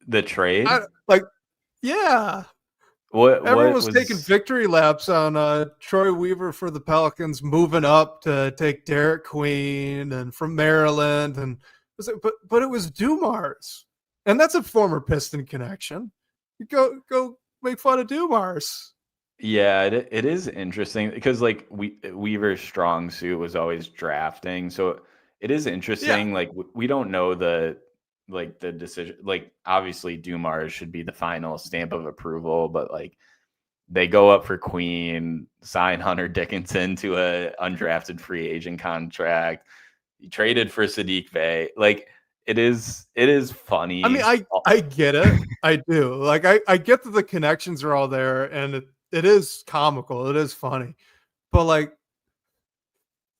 The trade? Yeah. Everyone was taking victory laps on Troy Weaver for the Pelicans moving up to take Derek Queen and from Maryland, but it was Dumars, and that's a former Piston connection. You go make fun of Dumars. Yeah, it is interesting because like Weaver's strong suit was always drafting, so it is interesting. Yeah. Like we don't know the decision. Like obviously Dumars should be the final stamp of approval, but like they go up for Queen, sign Hunter Dickinson to a undrafted free agent contract. He traded for Sadiq Bey. Like it is funny. I mean, I get it. I do. Like I get that the connections are all there, and it is comical. It is funny. But like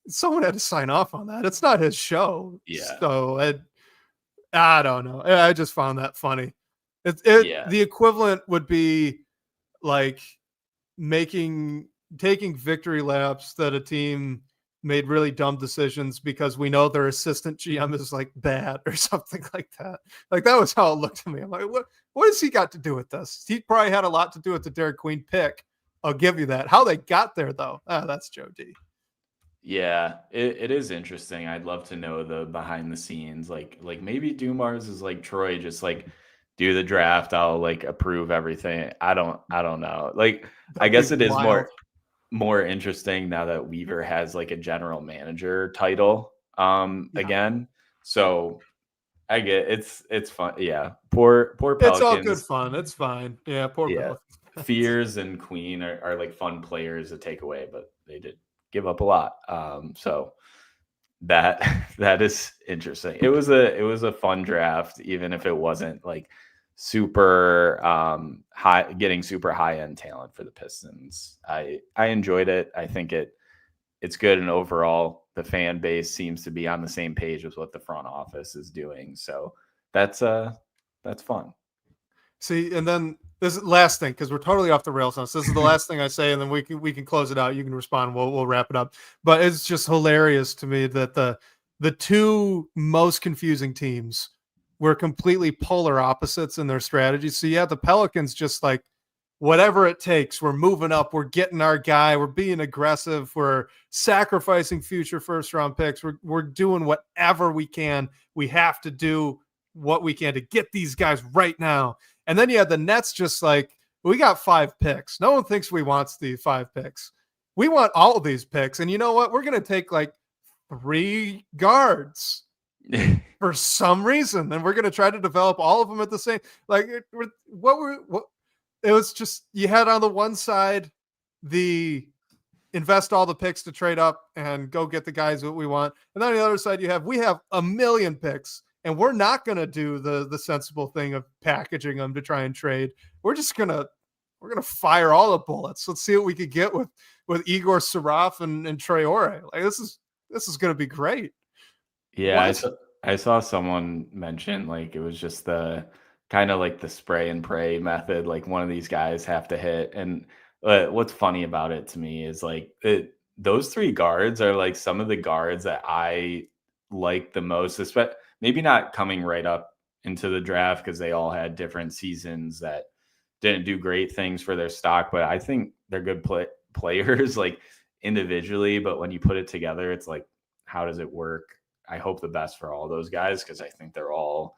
someone had to sign off on that. It's not his show. Yeah. So I don't know. I just found that funny. The equivalent would be like taking victory laps that a team made really dumb decisions because we know their assistant GM is like bad or something like that. Like that was how it looked to me. I'm like, what has he got to do with this? He probably had a lot to do with the Derek Queen pick. I'll give you that. How they got there though, that's Joe D. Yeah, it is interesting. I'd love to know the behind the scenes. Like maybe Dumars is like Troy, just like do the draft. I'll like approve everything. I don't know. Like I guess it is more interesting now that Weaver has like a general manager title again. So I get it's fun. Yeah. Poor Pelicans. It's all good fun. It's fine. Yeah, poor Pelicans. Fears and Queen are like fun players to take away, but they did give up a lot. So that is interesting. It was a fun draft, even if it wasn't like super high, getting super high end talent for the Pistons. I enjoyed it. I think it's good, and overall the fan base seems to be on the same page with what the front office is doing. So that's fun. See, and then this is the last thing, because we're totally off the rails now. So this is the last thing I say, and then we can close it out. You can respond. We'll wrap it up. But it's just hilarious to me that the two most confusing teams were completely polar opposites in their strategy. So yeah, the Pelicans just like whatever it takes. We're moving up. We're getting our guy. We're being aggressive. We're sacrificing future first round picks. We're doing whatever we can. We have to do what we can to get these guys right now. And then you had the Nets just like, we got 5 picks. No one thinks we wants the 5 picks. We want all of these picks. And you know what? We're going to take like 3 guards for some reason. And we're going to try to develop all of them at the same, like it was just, you had on the one side, the invest all the picks to trade up and go get the guys that we want. And then on the other side, we have a million picks. And we're not going to do the sensible thing of packaging them to try and trade. We're going to fire all the bullets. Let's see what we could get with Igor Saraf and Traore. Like this is going to be great. Yeah. I saw someone mention like, it was just the kind of like the spray and pray method. Like one of these guys have to hit. And what's funny about it to me is like those 3 guards are like some of the guards that I like the most, especially maybe not coming right up into the draft because they all had different seasons that didn't do great things for their stock, but I think they're good players like individually, but when you put it together, it's like, how does it work? I hope the best for all those guys because I think they're all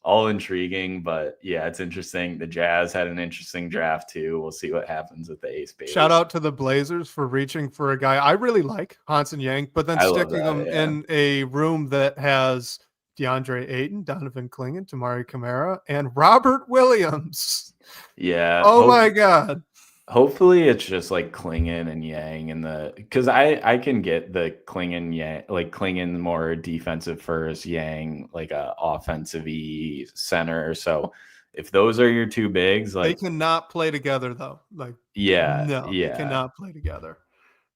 intriguing, but yeah, it's interesting. The Jazz had an interesting draft too. We'll see what happens with the Ace Bays. Shout out to the Blazers for reaching for a guy I really like, Hansen Yang, but then sticking him in a room that has DeAndre Ayton, Donovan Clingan, Tamari Kamara, and Robert Williams. Yeah. Oh my God. Hopefully it's just like Clingan and Yang because I can get the Clingan Yang, like Clingan more defensive first, Yang like a offensive-y center. So if those are your 2 bigs, like they cannot play together though. Like they cannot play together.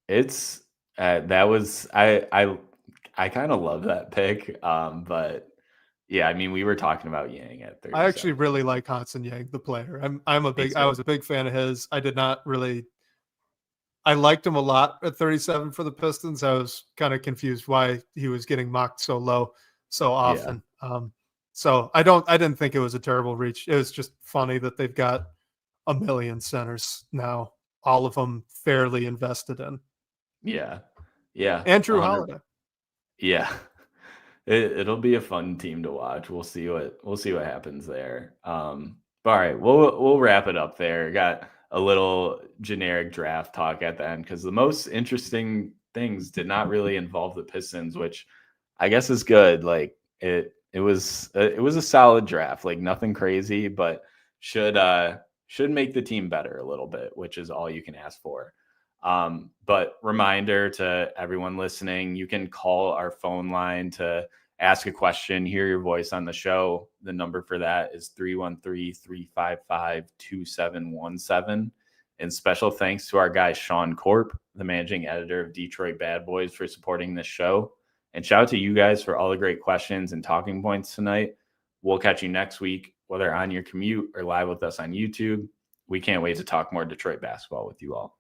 It's that was I kind of love that pick. But yeah, I mean, we were talking about Yang at 30. I actually really like Hansen Yang, the player. I was a big fan of his. I liked him a lot at 37 for the Pistons. I was kind of confused why he was getting mocked so low so often. Yeah. So I didn't think it was a terrible reach. It was just funny that they've got a million centers now, all of them fairly invested in. Yeah. Yeah. And Drew Holiday. Yeah. It'll be a fun team to watch. We'll see what happens there. All right, we'll wrap it up there. Got a little generic draft talk at the end because the most interesting things did not really involve the Pistons, which I guess is good. Like it was a solid draft, like nothing crazy, but should make the team better a little bit, which is all you can ask for. But reminder to everyone listening, you can call our phone line to ask a question, hear your voice on the show. The number for that is 313-355-2717. And special thanks to our guy, Sean Corp, the managing editor of Detroit Bad Boys, for supporting this show. And shout out to you guys for all the great questions and talking points tonight. We'll catch you next week, whether on your commute or live with us on YouTube. We can't wait to talk more Detroit basketball with you all.